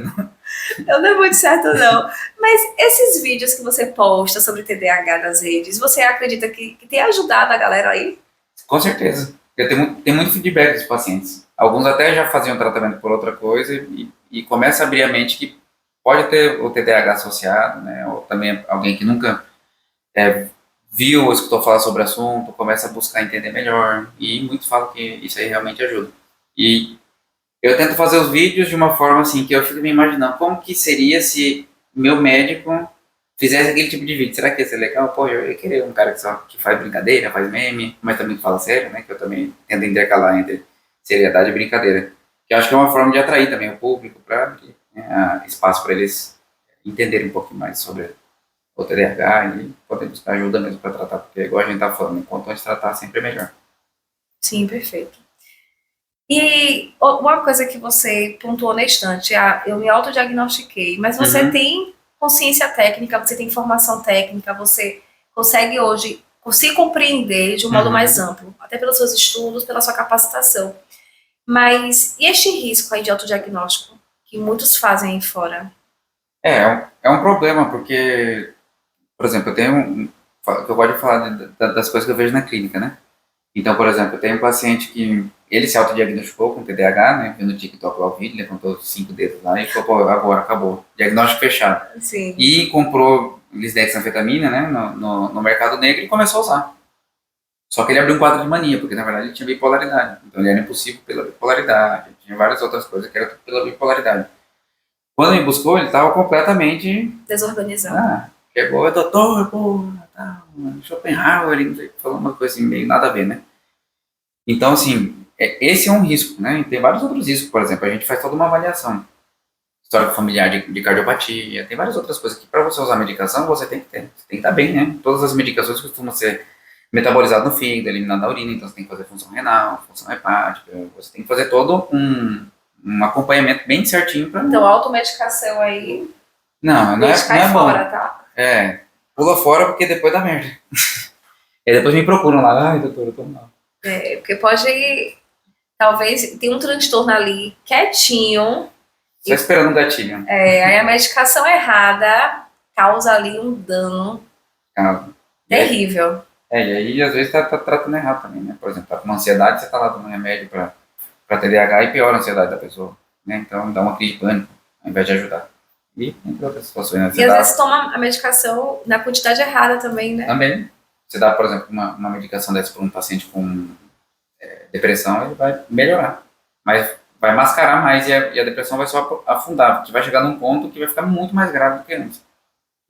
eu não é muito certo, não. Mas esses vídeos que você posta sobre TDAH nas redes, você acredita que tem ajudado a galera aí? Com certeza. Eu tenho muito feedback dos pacientes. Alguns até já faziam tratamento por outra coisa e começa a abrir a mente que pode ter o TDAH associado, né? Ou também alguém que nunca é, viu ou escutou falar sobre o assunto, começa a buscar entender melhor. E muitos falam que isso aí realmente ajuda. E eu tento fazer os vídeos de uma forma assim que eu fico me imaginando como que seria se meu médico fizesse aquele tipo de vídeo. Será que ia ser legal? Pô, eu ia querer um cara que faz brincadeira, faz meme, mas também fala sério, né? Que eu também tento intercalar entre seriedade e brincadeira. Que eu acho que é uma forma de atrair também o público para abrir, né, espaço para eles entenderem um pouquinho mais sobre o TDAH e poder buscar ajuda mesmo para tratar, porque igual a gente tá falando, quanto antes tratar sempre é melhor. Sim, perfeito. E uma coisa que você pontuou na estante, eu me autodiagnostiquei, mas você Uhum, tem consciência técnica, você tem formação técnica, você consegue hoje se compreender de um modo mais uhum. amplo, até pelos seus estudos, pela sua capacitação. Mas e este risco aí de autodiagnóstico que muitos fazem aí fora? É um problema, porque, por exemplo, eu gosto de falar das coisas que eu vejo na clínica, né? Então, por exemplo, eu tenho um paciente que ele se autodiagnosticou com TDAH, né? Viu no TikTok lá o vídeo, levantou os 5 dedos lá e falou, pô, agora acabou. Diagnóstico fechado. Sim, E comprou lisdexanfetamina, né? No mercado negro e começou a usar. Só que ele abriu um quadro de mania, porque na verdade ele tinha bipolaridade. Então ele era impossível pela bipolaridade. Tinha várias outras coisas que eram pela bipolaridade. Quando me buscou, ele estava completamente. desorganizado. Ah, chegou, doutor, pô, tá, Schopenhauer, falou uma coisa assim, meio nada a ver, né? Então, assim, esse é um risco, né? E tem vários outros riscos, por exemplo, a gente faz toda uma avaliação. Histórico familiar de cardiopatia, tem várias outras coisas que para você usar medicação você tem que ter. Você tem que estar bem, né? Todas as medicações costumam ser metabolizadas no fígado, eliminadas na urina, então você tem que fazer função renal, função hepática, você tem que fazer todo um acompanhamento bem certinho para. Então, automedicação aí, Não deixa é cair fora, bom. tá? É, pula fora porque depois dá merda. E aí depois me procuram lá, ai doutor, eu tô mal. Porque pode, talvez, tem um transtorno ali quietinho, Só esperando um gatilho. aí a medicação errada causa ali um dano Calma. terrível. E aí às vezes tá tratando errado também, né? Por exemplo, tá com uma ansiedade, você tá lá tomando remédio para TDAH e piora a ansiedade da pessoa, né? Então dá uma crise de pânico, ao invés de ajudar. E entre outras situações, né? E às vezes toma a medicação na quantidade errada também, né? Também, você dá, por exemplo, uma medicação dessa para um paciente com depressão, ele vai melhorar. Mas vai mascarar mais e a depressão vai só afundar, porque vai chegar num ponto que vai ficar muito mais grave do que antes.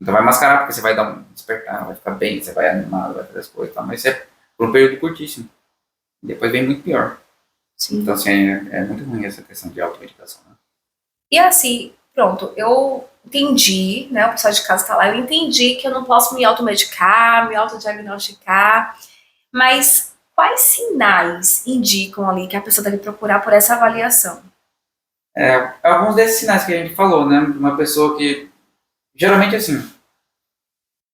Então vai mascarar, porque você vai dar um despertar, vai ficar bem, você vai animado, vai fazer as coisas e tal, mas isso é por um período curtíssimo. Depois vem muito pior. Sim. Então, assim, é muito ruim essa questão de automedicação. Né? E assim, pronto, eu entendi, né? O pessoal de casa tá lá, eu entendi que eu não posso me automedicar, me autodiagnosticar, mas quais sinais indicam ali que a pessoa deve procurar por essa avaliação? Alguns desses sinais que a gente falou, né? Uma pessoa que, geralmente assim,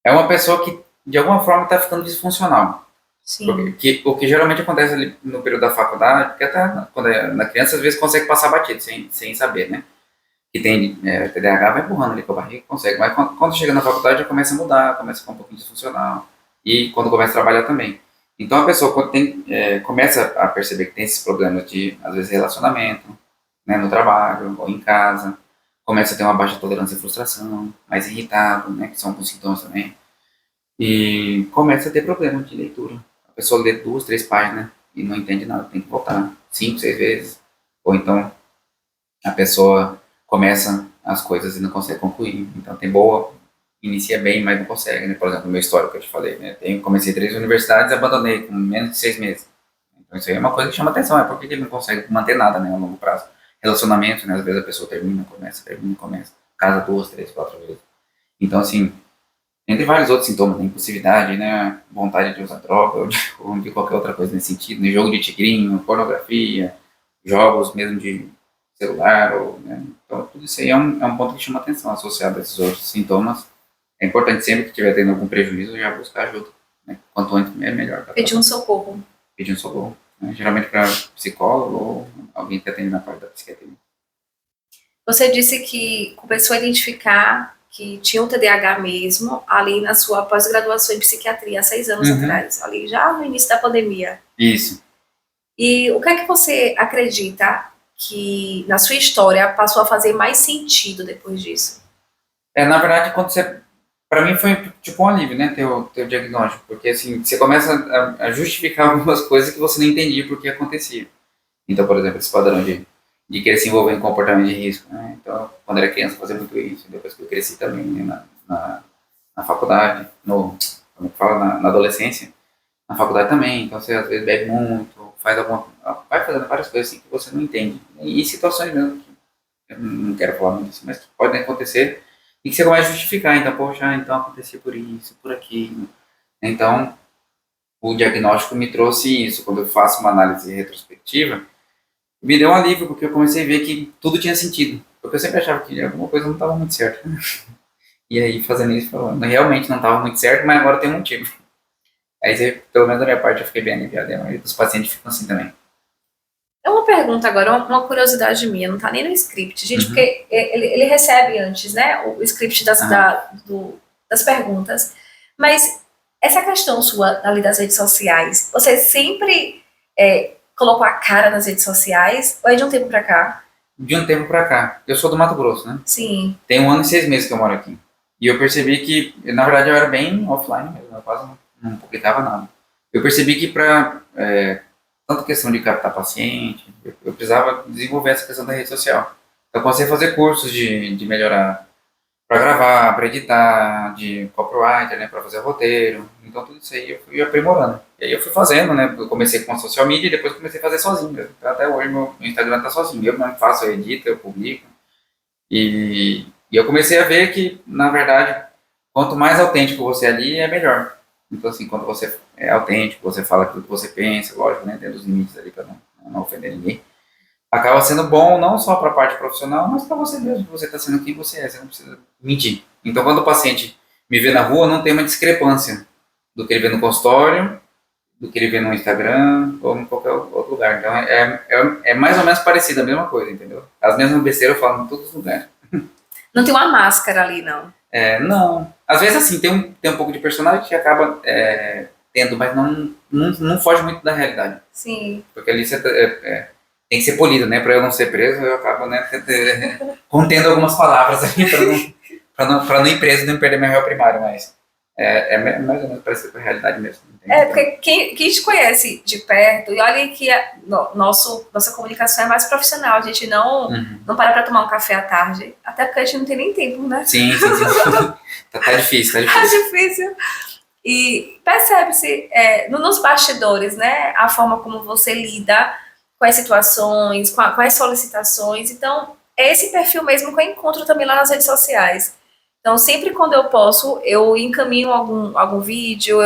é uma pessoa que de alguma forma está ficando disfuncional. Sim. O que geralmente acontece ali no período da faculdade, porque até quando é na criança, às vezes consegue passar batido, sem saber, né? Que tem TDAH, vai empurrando ali com a barriga, consegue. Mas quando chega na faculdade, já começa a mudar, começa a ficar um pouquinho disfuncional. E quando começa a trabalhar também. Então a pessoa, quando começa a perceber que tem esses problemas de, às vezes, relacionamento, né, no trabalho ou em casa, começa a ter uma baixa tolerância e frustração, mais irritado, né, que são alguns sintomas também. E começa a ter problema de leitura. A pessoa lê 2, 3 páginas e não entende nada, tem que voltar 5, 6 vezes. Ou então a pessoa começa as coisas e não consegue concluir. Então tem boa, inicia bem, mas não consegue. Né? Por exemplo, o meu histórico que eu te falei. Né? Comecei 3 universidades e abandonei com menos de 6 meses. Então isso aí é uma coisa que chama atenção. Por que ele não consegue manter nada, né, a longo prazo? Relacionamento, né? Às vezes a pessoa termina, começa. Casa 2, 3, 4 vezes. Então, assim, entre vários outros sintomas, né? Impulsividade, né? Vontade de usar droga ou de qualquer outra coisa nesse sentido, né? Jogo de tigrinho, pornografia, jogos mesmo de celular, né? Então tudo isso aí é um ponto que chama atenção associado a esses outros sintomas. É importante sempre que estiver tendo algum prejuízo já buscar ajuda, né? Quanto antes é melhor. Pedir um socorro. Pedir um socorro, né? Geralmente para psicólogo ou alguém que atende na parte da psiquiatria. Você disse que começou a identificar que tinha um TDAH mesmo ali na sua pós-graduação em psiquiatria há 6 anos atrás, ali já no início da pandemia. Isso. E o que é que você acredita que na sua história passou a fazer mais sentido depois disso? Na verdade, para mim foi tipo um alívio, né, ter o diagnóstico, porque assim, você começa a justificar algumas coisas que você não entendia por que acontecia. Então, por exemplo, esse padrão de querer se envolver em comportamento de risco, né? Então, quando era criança, eu fazia muito isso, depois que eu cresci também, né, na faculdade, como que fala, na adolescência, na faculdade também, então você às vezes bebe muito, vai fazendo várias coisas assim que você não entende, e situações mesmo, que eu não quero falar muito assim, mas que podem acontecer, e que você começa a justificar, então, poxa, então acontecia por isso, por aquilo, então, o diagnóstico me trouxe isso, quando eu faço uma análise retrospectiva, me deu um alívio, porque eu comecei a ver que tudo tinha sentido. Porque eu sempre achava que alguma coisa não estava muito certa. E aí, fazendo isso, falando, realmente não estava muito certo, mas agora tem um motivo. Aí, pelo menos da minha parte, eu fiquei bem aliviado. E a maioria dos pacientes ficam assim também. É uma pergunta agora, uma curiosidade minha, não tá nem no script, gente, porque ele recebe antes, né, o script das perguntas, mas essa questão sua ali das redes sociais, você sempre colocou a cara nas redes sociais, ou é de um tempo pra cá? De um tempo pra cá. Eu sou do Mato Grosso, né? Sim. Tem 1 ano e 6 meses que eu moro aqui. E eu percebi que, na verdade, eu era bem offline mesmo, eu quase não publicava nada. Eu percebi que tanto questão de captar paciente, eu precisava desenvolver essa questão da rede social. Então, eu comecei a fazer cursos de melhorar para gravar, para editar, de copywriter, né, para fazer roteiro. Então tudo isso aí eu fui aprimorando. E aí eu fui fazendo, né, eu comecei com a social media e depois comecei a fazer sozinho mesmo. Então, até hoje meu Instagram tá sozinho, eu mesmo faço, eu edito, eu publico. E eu comecei a ver que, na verdade, quanto mais autêntico você é ali, é melhor. Então assim, quando você é autêntico, você fala aquilo que você pensa, lógico, né, dentro dos limites ali para não ofender ninguém. Acaba sendo bom não só para a parte profissional, mas para você mesmo, que você está sendo quem você é, você não precisa mentir. Então, quando o paciente me vê na rua, não tem uma discrepância do que ele vê no consultório, do que ele vê no Instagram ou em qualquer outro lugar. Então, é mais ou menos parecido, a mesma coisa, entendeu? As mesmas besteiras eu falo em todos os lugares. Não tem uma máscara ali, não. Não. Às vezes, assim, tem um pouco de personagem que acaba tendo, mas não foge muito da realidade. Sim. Porque ali você tem que ser polido, né? Para eu não ser preso, eu acabo, né, contendo algumas palavras ali para não ir preso e não perder meu réu primário, mas mais ou menos parecido com a realidade mesmo. Porque quem te conhece de perto, e olha que nossa comunicação é mais profissional, a gente não para tomar um café à tarde, até porque a gente não tem nem tempo, né? Sim. Tá difícil, Tá difícil. E percebe-se nos bastidores, né, a forma como você lida com as situações, com as solicitações. Então, é esse perfil mesmo que eu encontro também lá nas redes sociais. Então, sempre quando eu posso, eu encaminho algum vídeo,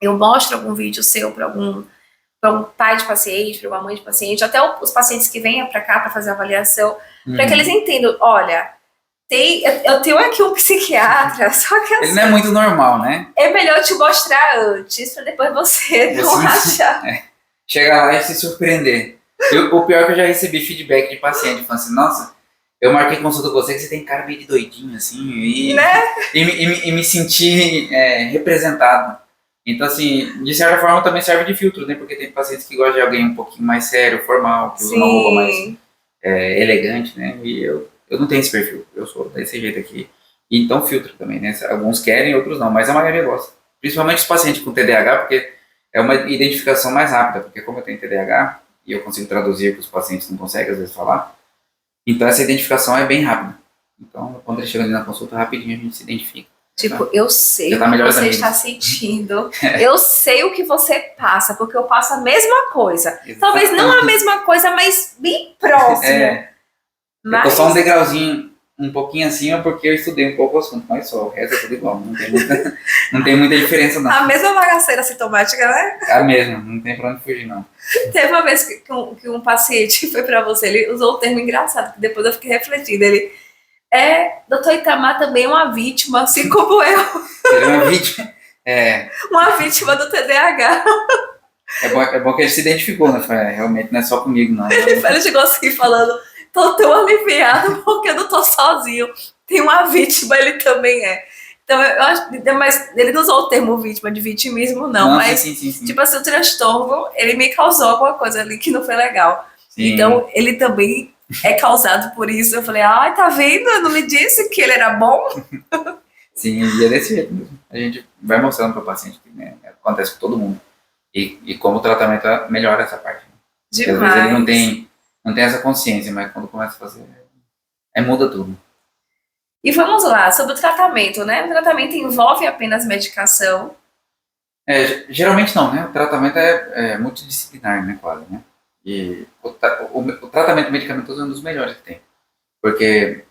eu mostro algum vídeo seu para um pai de paciente, para uma mãe de paciente, até os pacientes que venham para cá para fazer avaliação, para que eles entendam, olha, eu tenho aqui um psiquiatra, só que assim, ele não é muito normal, né? É melhor te mostrar antes, para depois você não achar. Chegar lá e se surpreender. O pior é que eu já recebi feedback de paciente, falando assim, nossa, eu marquei consulta com você que você tem cara meio de doidinho, assim, né? e me senti representado. Então, assim, de certa forma também serve de filtro, né? Porque tem pacientes que gostam de alguém um pouquinho mais sério, formal, que usa uma roupa mais elegante, né? E eu não tenho esse perfil, eu sou desse jeito aqui. E então filtro também, né? Alguns querem, outros não, mas a maioria gosta. Principalmente os pacientes com TDAH, porque é uma identificação mais rápida, porque como eu tenho TDAH, e eu consigo traduzir o que os pacientes não conseguem às vezes falar, então essa identificação é bem rápida. Então, quando eles chegam ali na consulta, rapidinho a gente se identifica. Tipo, eu sei o tá que você está sentindo, eu sei o que você passa, porque eu passo a mesma coisa. Exatamente. Talvez não a mesma coisa, mas bem próximo. Eu tô só um degrauzinho um pouquinho acima porque eu estudei um pouco o assunto, mas só, o resto é tudo igual, não tem muita diferença não. A mesma bagaceira sintomática, né? A mesma, não tem pra onde fugir não. Teve uma vez que um paciente foi pra você, ele usou o termo engraçado, que depois eu fiquei refletindo, ele doutor Itamar também é uma vítima, assim como eu. Ele é uma vítima? Uma vítima do TDAH. É bom que ele se identificou, né? Realmente não é só comigo não. Ele chegou assim falando, tô tão aliviado porque eu não tô sozinho. Tem uma vítima, ele também é. Então, eu acho, mas ele não usou o termo vítima de vitimismo, não. Mas, sim. tipo assim, o transtorno, ele me causou alguma coisa ali que não foi legal. Sim. Então, ele também é causado por isso. Eu falei, tá vendo? Eu não me disse que ele era bom? Sim, e é desse jeito mesmo. A gente vai mostrando para o paciente que acontece com todo mundo. E como o tratamento melhora essa parte. Demais. Às vezes ele não tem essa consciência, mas quando começa a fazer, muda tudo. E vamos lá, sobre o tratamento, né? O tratamento envolve apenas medicação? Geralmente não, né? O tratamento é multidisciplinar, né? Quase, né? E o tratamento medicamentoso é um dos melhores que tem. Porque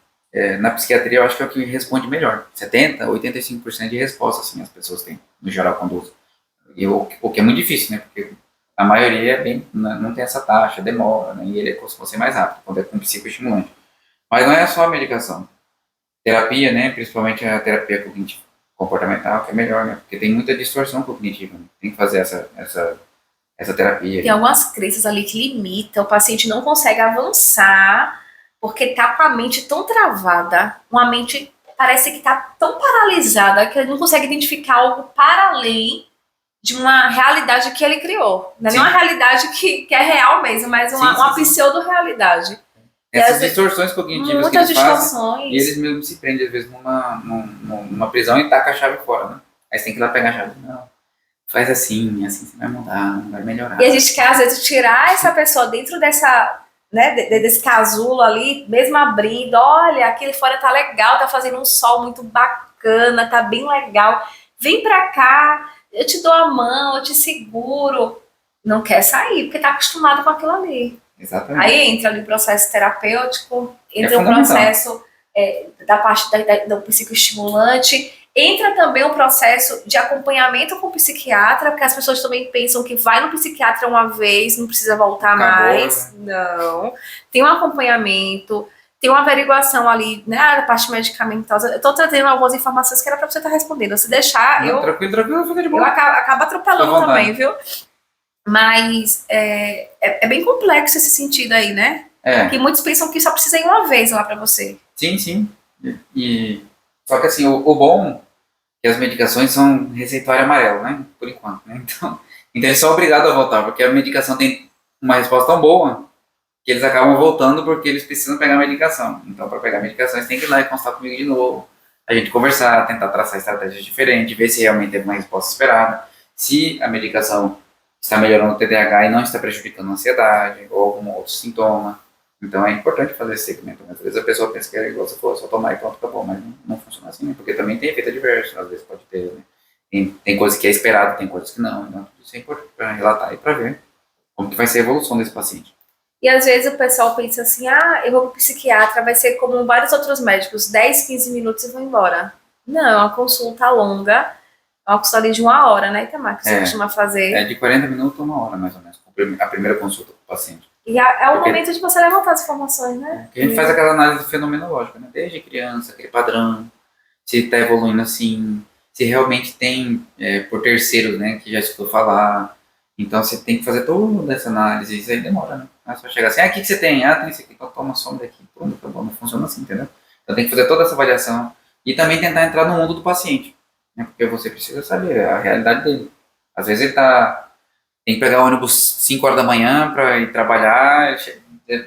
na psiquiatria eu acho que é o que responde melhor. 70%, 85% de resposta, assim, as pessoas têm, no geral, quando usam. E o que é muito difícil, né? Porque a maioria não tem essa taxa, demora, né? E ele costuma ser mais rápido, quando é com psicoestimulante. Mas não é só a medicação. Terapia, né? Principalmente a terapia comportamental, que é melhor, né? Porque tem muita distorção cognitiva, né? Tem que fazer essa terapia. Tem algumas crenças ali que limitam, o paciente não consegue avançar, porque tá com a mente tão travada, uma mente parece que tá tão paralisada, que ele não consegue identificar algo para além de uma realidade que ele criou. Não é nem uma realidade que é real mesmo, mas uma pseudo-realidade. Essas distorções cognitivas muitas que eles fazem, e eles mesmos se prendem, às vezes, numa prisão e tacam a chave fora, né? Aí você tem que ir lá pegar a chave. Não, faz assim você vai mudar, vai melhorar. E a gente quer, às vezes, tirar essa pessoa dentro dessa né, desse casulo ali, mesmo abrindo, olha, aquele fora tá legal, tá fazendo um sol muito bacana, tá bem legal, vem pra cá, eu te dou a mão, eu te seguro. Não quer sair, porque tá acostumado com aquilo ali. Exatamente. Aí entra ali o processo terapêutico, É entra o fundamental. processo da parte do psicoestimulante, entra também o processo de acompanhamento com o psiquiatra, porque as pessoas também pensam que vai no psiquiatra uma vez, não precisa voltar Acabou, mais. né? Não. Tem um acompanhamento, tem uma averiguação ali, né, da parte medicamentosa. Eu tô trazendo algumas informações que era para você estar respondendo. Se deixar, Não, tranquilo, fica de eu boa. acabo atropelando Fica à vontade. também, viu? Mas é bem complexo esse sentido aí, né? É, Que muitos pensam que só precisa ir uma vez lá pra você. sim. Só que assim, o bom é que as medicações são receituário amarelo, né? Por enquanto, né? Então eles são obrigados a voltar, porque a medicação tem uma resposta tão boa que eles acabam voltando porque eles precisam pegar a medicação. Então, para pegar a medicação, eles têm que ir lá e consultar comigo de novo. A gente conversar, tentar traçar estratégias diferentes, ver se realmente teve uma resposta esperada. Se a medicação está melhorando o TDAH e não está prejudicando a ansiedade ou algum outro sintoma. Então, é importante fazer esse segmento. Às vezes a pessoa pensa que é igual você falou, só tomar e pronto, acabou. Mas não funciona assim, né? Porque também tem efeito adverso. Às vezes pode ter, né? Tem coisas que é esperado, tem coisas que não. Então, isso é importante para relatar e para ver como que vai ser a evolução desse paciente. E às vezes o pessoal pensa assim, ah, eu vou pro psiquiatra, vai ser como vários outros médicos, 10, 15 minutos e vou embora. Não, é uma consulta longa, é uma consulta ali de uma hora, né, Itamar, que você costuma fazer. É de 40 minutos a uma hora, mais ou menos, a primeira consulta com o paciente. E é o momento de você levantar as informações, né? A gente faz aquela análise fenomenológica, né? Desde criança, aquele padrão, se está evoluindo assim, se realmente tem por terceiros, né, que já escutou falar. Então você tem que fazer toda essa análise, isso aí demora, né? Não é só chegar assim, ah, o que você tem? Ah, tem isso aqui, então toma some daqui. Pronto, acabou, não funciona assim, entendeu? Então tem que fazer toda essa avaliação e também tentar entrar no mundo do paciente, né? Porque você precisa saber a realidade dele. Às vezes tem que pegar o ônibus 5 horas da manhã para ir trabalhar,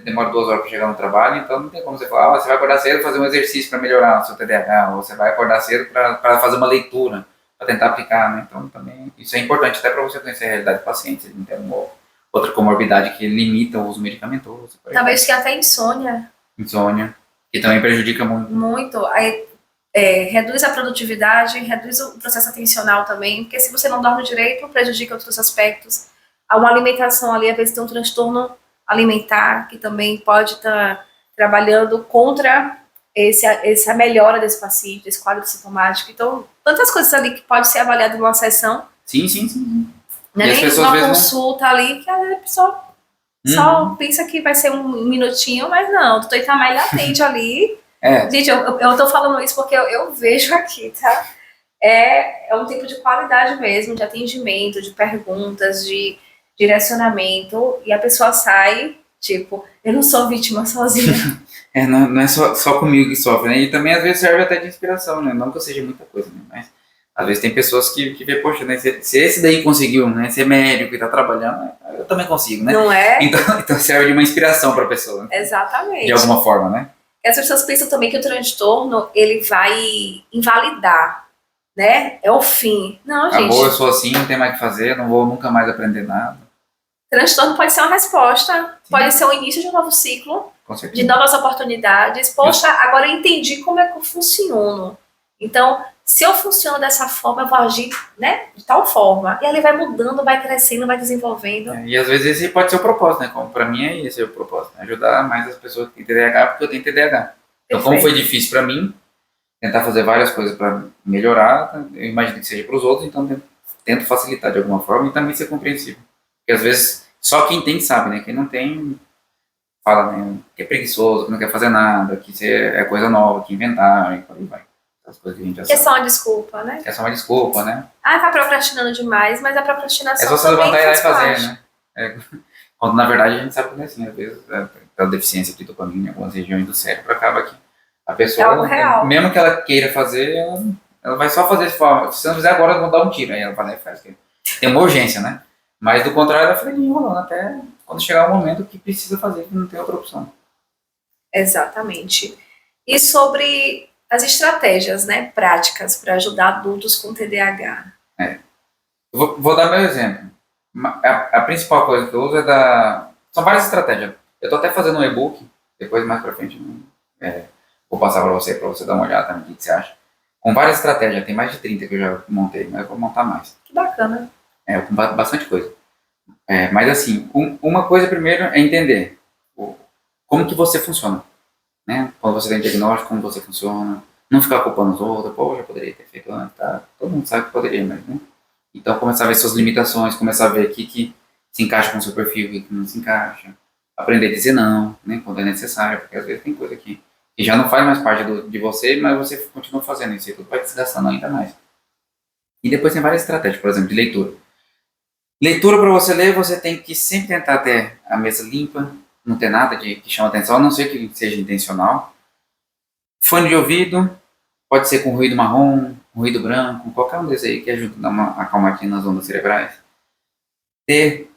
demora 2 horas para chegar no trabalho, então não tem como você falar, você vai acordar cedo fazer um exercício para melhorar o seu TDAH, ou você vai acordar cedo para fazer uma leitura, para tentar aplicar, né? Então também isso é importante até para você conhecer a realidade do paciente, se ele não tem uma outra comorbidade que limita o uso medicamentoso. Talvez tenha até insônia. Insônia, que também prejudica muito. Muito. Aí, reduz a produtividade, reduz o processo atencional também, porque se você não dorme direito, prejudica outros aspectos. Há uma alimentação ali, às vezes tem um transtorno alimentar, que também pode estar trabalhando contra essa melhora desse paciente, desse quadro sintomático. Então, tantas coisas ali que pode ser avaliado numa sessão. Sim. Não é nem uma consulta ali, que a pessoa só pensa que vai ser um minutinho, mas não, o doutor Itamar, ele atende ali. Gente, eu tô falando isso porque eu vejo aqui, tá? É um tempo de qualidade mesmo, de atendimento, de perguntas, de direcionamento, e a pessoa sai, tipo, eu não sou vítima sozinha. Não é só comigo que sofre, né? E também às vezes serve até de inspiração, né? Não que eu seja muita coisa, né? Mas às vezes tem pessoas que vê, poxa, né? Se esse daí conseguiu, né? Ser médico e tá trabalhando, eu também consigo, né? Não é? Então serve de uma inspiração para a pessoa. Né? Exatamente. De alguma forma, né? As pessoas pensam também que o transtorno, ele vai invalidar, né? É o fim. Não, gente. Acabou, eu sou assim, não tem mais o que fazer, não vou nunca mais aprender nada. Transtorno pode ser uma resposta, pode ser o início de um novo ciclo, de novas oportunidades. Poxa, agora eu entendi como é que eu funciono. Então, se eu funciono dessa forma, eu vou agir, né, de tal forma. E ele vai mudando, vai crescendo, vai desenvolvendo. E às vezes esse pode ser o propósito, né? Como para mim é esse o propósito, né? Ajudar mais as pessoas que têm TDAH, porque eu tenho TDAH. Então, como foi difícil para mim, tentar fazer várias coisas para melhorar, eu imagino que seja para os outros, então tento facilitar de alguma forma e também ser compreensível. Porque às vezes só quem tem sabe, né? Quem não tem fala, né? Que é preguiçoso, que não quer fazer nada, que isso é coisa nova, que inventar e por aí vai. As coisas que a gente já sabe. Que é só uma desculpa, né? Que é só uma desculpa, né? Ah, tá procrastinando demais, mas a procrastinação é só você levantar e ir lá e fazer, né? Quando na verdade a gente sabe que é assim, às vezes pela deficiência de dopamina em algumas regiões do cérebro, acaba que a pessoa, mesmo que ela queira fazer, ela vai só fazer de forma, se não fizer agora, eu vou dar um tiro, aí ela vai lá e faz. Tem uma urgência, né? Mas do contrário, ela fica enrolando até quando chegar o momento que precisa fazer, que não tem outra opção. Exatamente. E sobre as estratégias, né, práticas para ajudar adultos com TDAH. Vou dar meu exemplo. A principal coisa que eu uso são várias estratégias. Eu tô até fazendo um e-book, depois mais pra frente vou passar pra você dar uma olhada também, o que você acha. Com várias estratégias, tem mais de 30 que eu já montei, mas eu vou montar mais. Que bacana. Com bastante coisa. Mas assim, uma coisa primeiro é entender como que você funciona, né? Quando você tem diagnóstico, como você funciona. Não ficar culpando os outros, pô, já poderia ter feito antes, tá? Todo mundo sabe que poderia, mas, né? Então, começar a ver suas limitações, começar a ver o que se encaixa com o seu perfil, o que não se encaixa. Aprender a dizer não, né? Quando é necessário, porque às vezes tem coisa que já não faz mais parte de você, mas você continua fazendo isso e tudo vai desgastando ainda mais. E depois tem várias estratégias, por exemplo, de leitura. Leitura para você ler, você tem que sempre tentar ter a mesa limpa, não ter nada que chama atenção, a não ser que seja intencional. Fone de ouvido, pode ser com ruído marrom, ruído branco, qualquer um desses aí que ajuda a dar uma acalmadinha nas ondas cerebrais.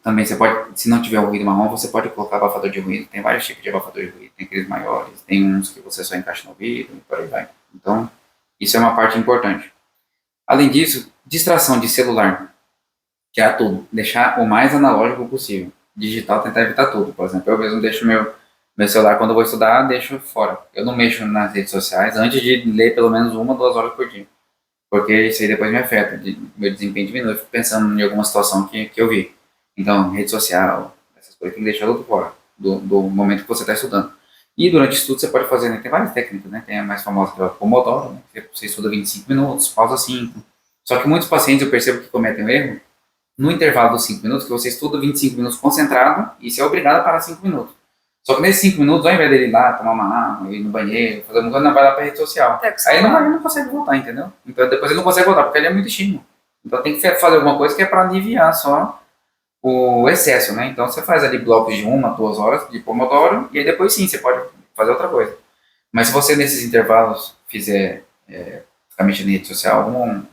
Também você pode, se não tiver o ruído marrom, você pode colocar abafador de ruído. Tem vários tipos de abafador de ruído, tem aqueles maiores, tem uns que você só encaixa no ouvido e por aí vai. Então, isso é uma parte importante. Além disso, distração de celular, que é tudo. Deixar o mais analógico possível. Digital, tentar evitar tudo. Por exemplo, eu mesmo deixo meu celular quando eu vou estudar, deixo fora. Eu não mexo nas redes sociais antes de ler pelo menos 1 ou 2 horas por dia. Porque isso aí depois me afeta, meu desempenho diminui. Eu fico pensando em alguma situação que eu vi. Então, rede social, essas coisas tem que deixar tudo fora do momento que você está estudando. E durante o estudo você pode fazer, né? Tem várias técnicas, né? Tem a mais famosa que é o Pomodoro, né? Você estuda 25 minutos, pausa 5. Só que muitos pacientes eu percebo que cometem um erro no intervalo dos 5 minutos, que você estuda 25 minutos concentrado e você é obrigado a parar 5 minutos. Só que nesses 5 minutos, ao invés dele ir lá, tomar uma água, ir no banheiro, fazer alguma coisa, não vai lá para rede social. Aí ele não consegue voltar, entendeu? Então depois ele não consegue voltar, porque ele é muito estímulo. Então tem que fazer alguma coisa que é para aliviar só o excesso, né? Então você faz ali blocos de 1 a 2 horas de Pomodoro e aí depois sim, você pode fazer outra coisa. Mas se você nesses intervalos fizer, ficar mexendo em rede social,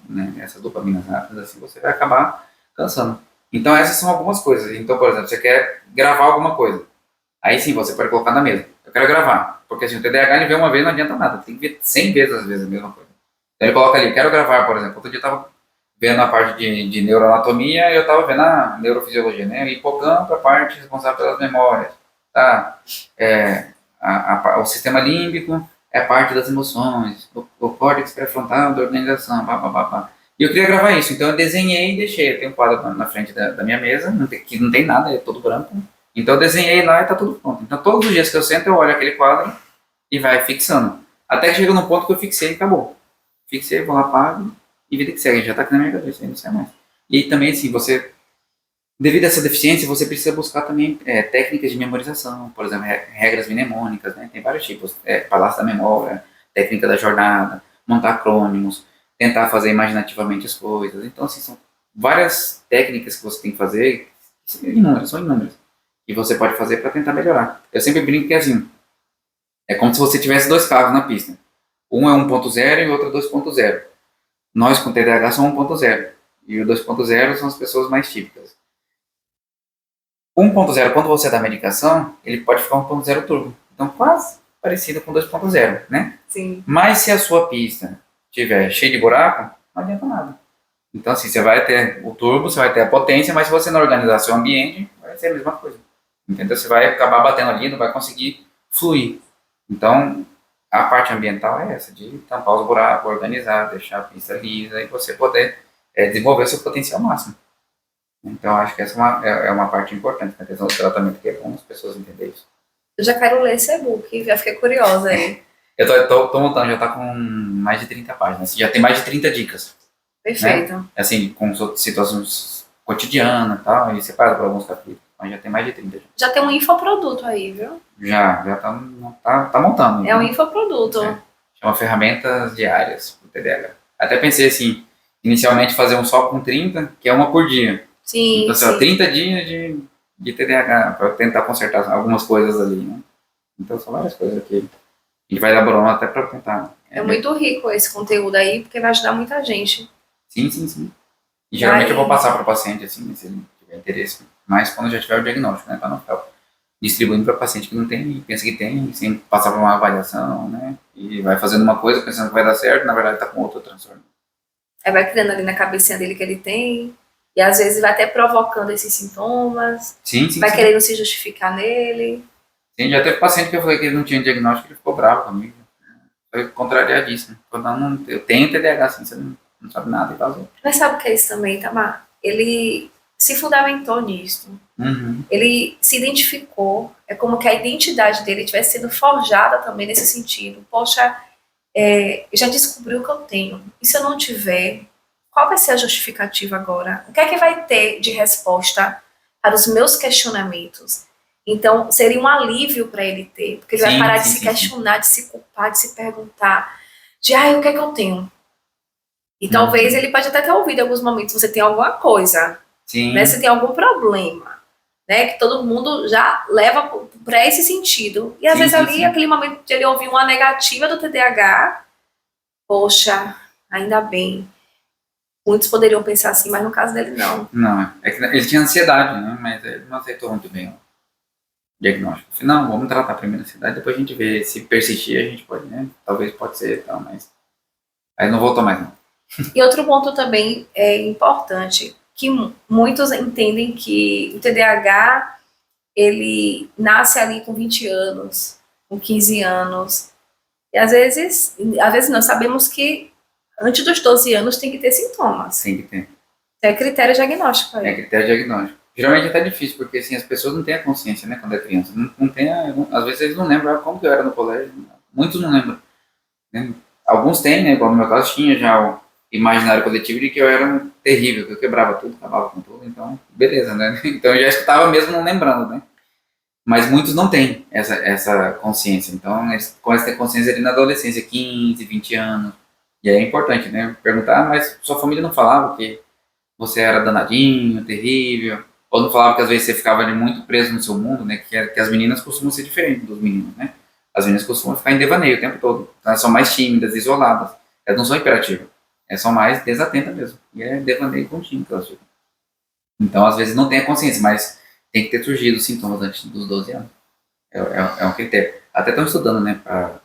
né, essas dopaminas rápidas, assim, você vai acabar cansando. Então essas são algumas coisas. Então, por exemplo, você quer gravar alguma coisa. Aí sim, você pode colocar na mesa. Eu quero gravar. Porque assim, o TDAH ele vê uma vez não adianta nada. Tem que ver 100 vezes às vezes a mesma coisa. Então, ele coloca ali, quero gravar, por exemplo. Outro dia eu estava vendo a parte de neuroanatomia e eu estava vendo a neurofisiologia, né? O hipocampo, a parte responsável pelas memórias. Tá? O sistema límbico é a parte das emoções. O córtex pré-frontal da organização. Blá, blá, blá, blá. E eu queria gravar isso, então eu desenhei e deixei. Eu tenho um quadro na frente da minha mesa, que não tem nada, é todo branco. Então eu desenhei lá e está tudo pronto. Então todos os dias que eu sento, eu olho aquele quadro e vai fixando. Até que chega num ponto que eu fixei e acabou. Fixei, vou lá, pago e vida que segue. Já está aqui na minha cabeça, aí não sai mais. E também, assim, devido a essa deficiência, você precisa buscar também técnicas de memorização, por exemplo, regras mnemônicas, né? Tem vários tipos. Palácio da memória, técnica da jornada, montar acrônimos, tentar fazer imaginativamente as coisas. Então, assim, são várias técnicas que você tem que fazer, são inúmeras, que você pode fazer para tentar melhorar. Eu sempre brinco que assim, é como se você tivesse 2 carros na pista. Um é 1.0 e o outro é 2.0. Nós com TDAH somos 1.0. E o 2.0 são as pessoas mais típicas. 1.0, quando você dá medicação, ele pode ficar 1.0 turbo. Então, quase parecido com 2.0, né? Sim. Mas se a sua pista tiver cheia de buraco, não adianta nada. Então, assim, você vai ter o turbo, você vai ter a potência, mas se você não organizar seu ambiente, vai ser a mesma coisa. Entendeu? Você vai acabar batendo ali, não vai conseguir fluir. Então, a parte ambiental é essa, de tampar os buracos, organizar, deixar a pista lisa e você poder desenvolver seu potencial máximo. Então, acho que essa é uma parte importante na questão do tratamento, que é bom as pessoas entenderem isso. Eu já quero ler esse e-book, já fiquei curiosa aí. Eu tô montando, já tá com mais de 30 páginas, já tem mais de 30 dicas. Perfeito. Né? Assim, com situações cotidianas e tal, e separado por alguns capítulos. Mas já tem mais de 30. Já tem um infoproduto aí, viu? Já tá montando. É um infoproduto. Chama Ferramentas Diárias pro TDAH. Até pensei assim, inicialmente fazer um só com 30, que é uma por dia. Sim, então, assim, 30 dias de TDAH, para tentar consertar algumas coisas ali, né? Então, são várias coisas que a gente vai elaborando até para tentar. É muito rico esse conteúdo aí, porque vai ajudar muita gente. Sim. E geralmente eu vou passar para o paciente, assim, se ele tiver interesse, mas quando já tiver o diagnóstico, né? Para não ficar distribuindo para paciente que não tem, pensa que tem, sem passar por uma avaliação, né? E vai fazendo uma coisa pensando que vai dar certo, na verdade está com outro transtorno. Aí vai criando ali na cabecinha dele que ele tem, e às vezes vai até provocando esses sintomas, Sim. Vai querendo se justificar nele. Sim, já teve paciente que eu falei que ele não tinha diagnóstico, ele ficou bravo comigo. Foi contrariadíssimo. Falei, não, eu tenho TDAH, assim, você não sabe nada e vazou. Mas sabe o que é isso também, Tamar? Ele se fundamentou nisso. Uhum. Ele se identificou. É como que a identidade dele tivesse sido forjada também nesse sentido. Poxa, já descobri o que eu tenho. E se eu não tiver, qual vai ser a justificativa agora? O que é que vai ter de resposta para os meus questionamentos? Então, seria um alívio para ele ter, porque ele vai Sim, parar de sim, se sim, sim. questionar, de se culpar, de se perguntar, de, o que é que eu tenho? E talvez Uhum. ele pode até ter ouvido em alguns momentos, você tem alguma coisa, né? Você Sim, tem algum problema, né? Que todo mundo já leva para esse sentido. E às sim, vezes sim, ali, sim. aquele momento de ele ouvir uma negativa do TDAH, poxa, ainda bem. Muitos poderiam pensar assim, mas no caso dele não. Não, é que ele tinha ansiedade, né? Mas ele não aceitou muito bem o diagnóstico. Falei, não, vamos tratar primeiro a ansiedade, depois a gente vê se persistir, a gente pode, né? Talvez pode ser e tal, mas aí não voltou mais não. E outro ponto também é importante, que muitos entendem que o TDAH, ele nasce ali com 20 anos, com 15 anos. E às vezes nós sabemos que antes dos 12 anos tem que ter sintomas. Tem que ter. É critério diagnóstico É aí. critério diagnóstico. Geralmente é até difícil, porque assim, as pessoas não têm a consciência, né, quando é criança. Não tem às vezes eles não lembram como que eu era no colégio. Muitos não lembram. Né? Alguns têm, né, igual no meu caso, tinha já o imaginário coletivo de que eu era um terrível, que eu quebrava tudo, acabava com tudo, então, beleza, né? Então eu já escutava mesmo não lembrando, né? Mas muitos não têm essa consciência. Então, eles começam a ter consciência ali na adolescência, 15, 20 anos. E aí é importante, né? Perguntar, mas sua família não falava que você era danadinho, terrível, ou não falava que às vezes você ficava ali muito preso no seu mundo, né? Que as meninas costumam ser diferentes dos meninos, né? As meninas costumam ficar em devaneio o tempo todo. Elas são mais tímidas, isoladas. Elas não são hiperativas. Elas são mais desatentas mesmo. E é devaneio contínuo que elas ficam. Então, às vezes, não tem a consciência, mas tem que ter surgido os sintomas antes dos 12 anos. É um critério. Até estão estudando, né, para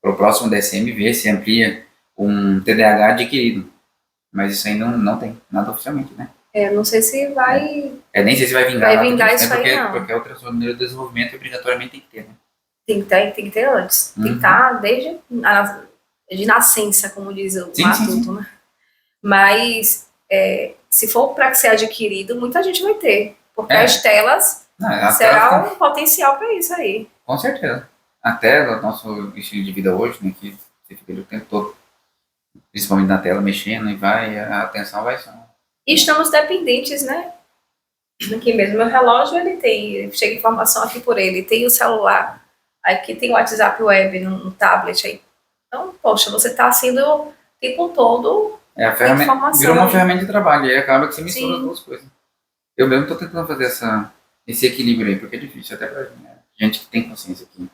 o próximo DSM ver se amplia um TDAH adquirido. Mas isso aí não tem, nada oficialmente, né? Não sei se É. vai, Nem sei se vai vingar vai nada vingar disso, né? isso aí, não. Porque é o transtorno do neurodesenvolvimento obrigatoriamente tem que ter, né? Tem que ter antes. Tem que Uhum. estar desde de nascença, como diz o Sim, sim, matuto, sim. né? Mas se for para ser adquirido, muita gente vai ter. Porque as É, telas não, a tela será fica, um potencial para isso aí. com certeza. A tela, nosso estilo de vida hoje, né, que você fica ali o tempo todo, principalmente na tela, mexendo e vai, a atenção vai só. E estamos dependentes, né? Aqui mesmo, meu relógio, ele tem, chega informação aqui por ele, tem o celular, aqui tem o WhatsApp web no tablet aí. Então, poxa, você está sendo o tempo todo É, a com a ferramenta, virou informação uma ali. ferramenta de trabalho, e aí acaba que você mistura as Sim, duas coisas. Eu mesmo estou tentando fazer esse equilíbrio aí, porque é difícil até pra gente que tem consciência que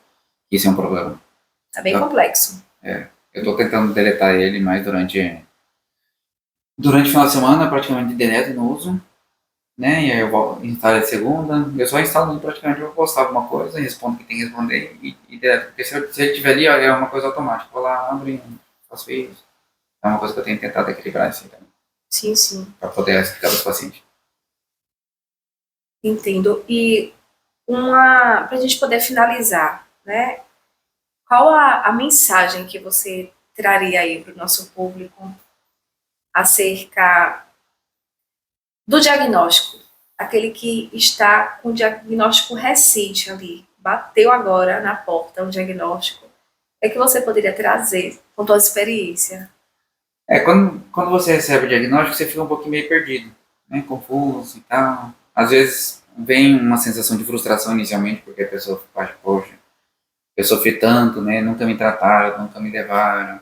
isso é um problema. tá bem Então, complexo. eu estou tentando deletar ele mais durante o final de semana, praticamente deleto, não uso, né? E aí eu instalo de segunda, eu só instalo praticamente, eu vou postar alguma coisa, respondo o que tem que responder e deleto. Porque se ele estiver ali, ó, é uma coisa automática. Vou lá, abro, faço isso. É uma coisa que eu tenho tentado equilibrar assim também, Sim, sim, para poder explicar para os pacientes. entendo. E para a gente poder finalizar, né? Qual a mensagem que você traria aí para o nosso público acerca do diagnóstico? Aquele que está com o diagnóstico recente ali, bateu agora na porta o diagnóstico. O que é que você poderia trazer com sua experiência? Quando você recebe o diagnóstico, você fica um pouquinho meio perdido, né? Confuso e tal. Às vezes vem uma sensação de frustração inicialmente, porque a pessoa fala, poxa, eu sofri tanto, né? Nunca me trataram, nunca me levaram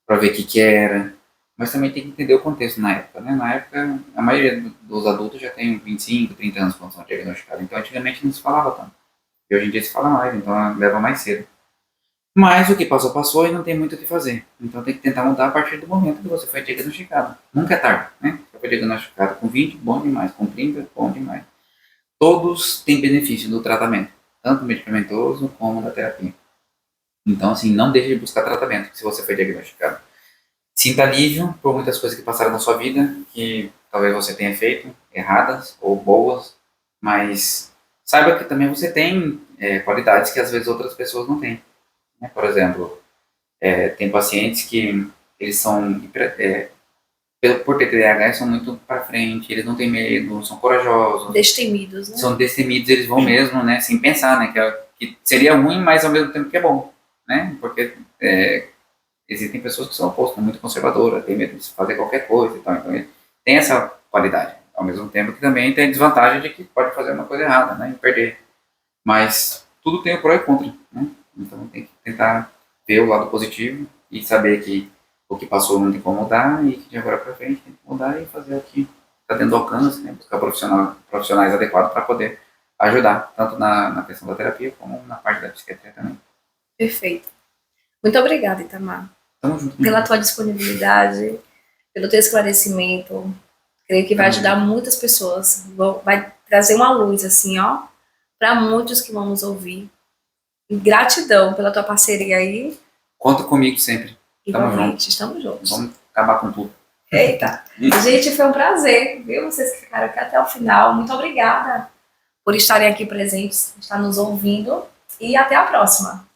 para ver o que era. Mas também tem que entender o contexto na época, né? Na época, a maioria dos adultos já tem 25, 30 anos quando são diagnosticados. Então, antigamente não se falava tanto. E hoje em dia se fala mais, então leva mais cedo. Mas o que passou, passou e não tem muito o que fazer. Então tem que tentar mudar a partir do momento que você foi diagnosticado. Nunca é tarde, né? Você foi diagnosticado com 20, bom demais. Com 30, bom demais. Todos têm benefício do tratamento, tanto medicamentoso como da terapia. Então, assim, não deixe de buscar tratamento se você foi diagnosticado. Sinta alívio por muitas coisas que passaram na sua vida, que talvez você tenha feito, erradas ou boas, mas saiba que também você tem qualidades que às vezes outras pessoas não têm, né? Por exemplo, tem pacientes que eles são, por ter TDAH, são muito para frente, eles não têm medo, são corajosos, Destemidos, né? são destemidos, eles vão mesmo, né, sem pensar, né, que seria ruim, mas ao mesmo tempo que é bom, né, porque existem pessoas que são opostas, muito conservadoras, têm medo de fazer qualquer coisa e tal, então ele tem essa qualidade, ao mesmo tempo que também tem a desvantagem de que pode fazer uma coisa errada, né, e perder, mas tudo tem o pró e o contra, né, então tem que tentar ver o lado positivo e saber que o que passou não tem como mudar e que de agora para frente tem que mudar e fazer o que está dentro do alcance, né, buscar profissionais adequados para poder ajudar, tanto na questão da terapia como na parte da psiquiatria também. Perfeito. Muito obrigada, Itamar. Tamo junto. Pela tua disponibilidade, pelo teu esclarecimento. Creio que vai ajudar muitas pessoas. Vai trazer uma luz, assim, ó, para muitos que vão nos ouvir. E gratidão pela tua parceria aí. Conta comigo sempre. Igualmente, estamos juntos. Vamos acabar com tudo. Eita. Gente, foi um prazer, viu? Vocês que ficaram aqui até o final. Muito obrigada por estarem aqui presentes, estar nos ouvindo. E até a próxima.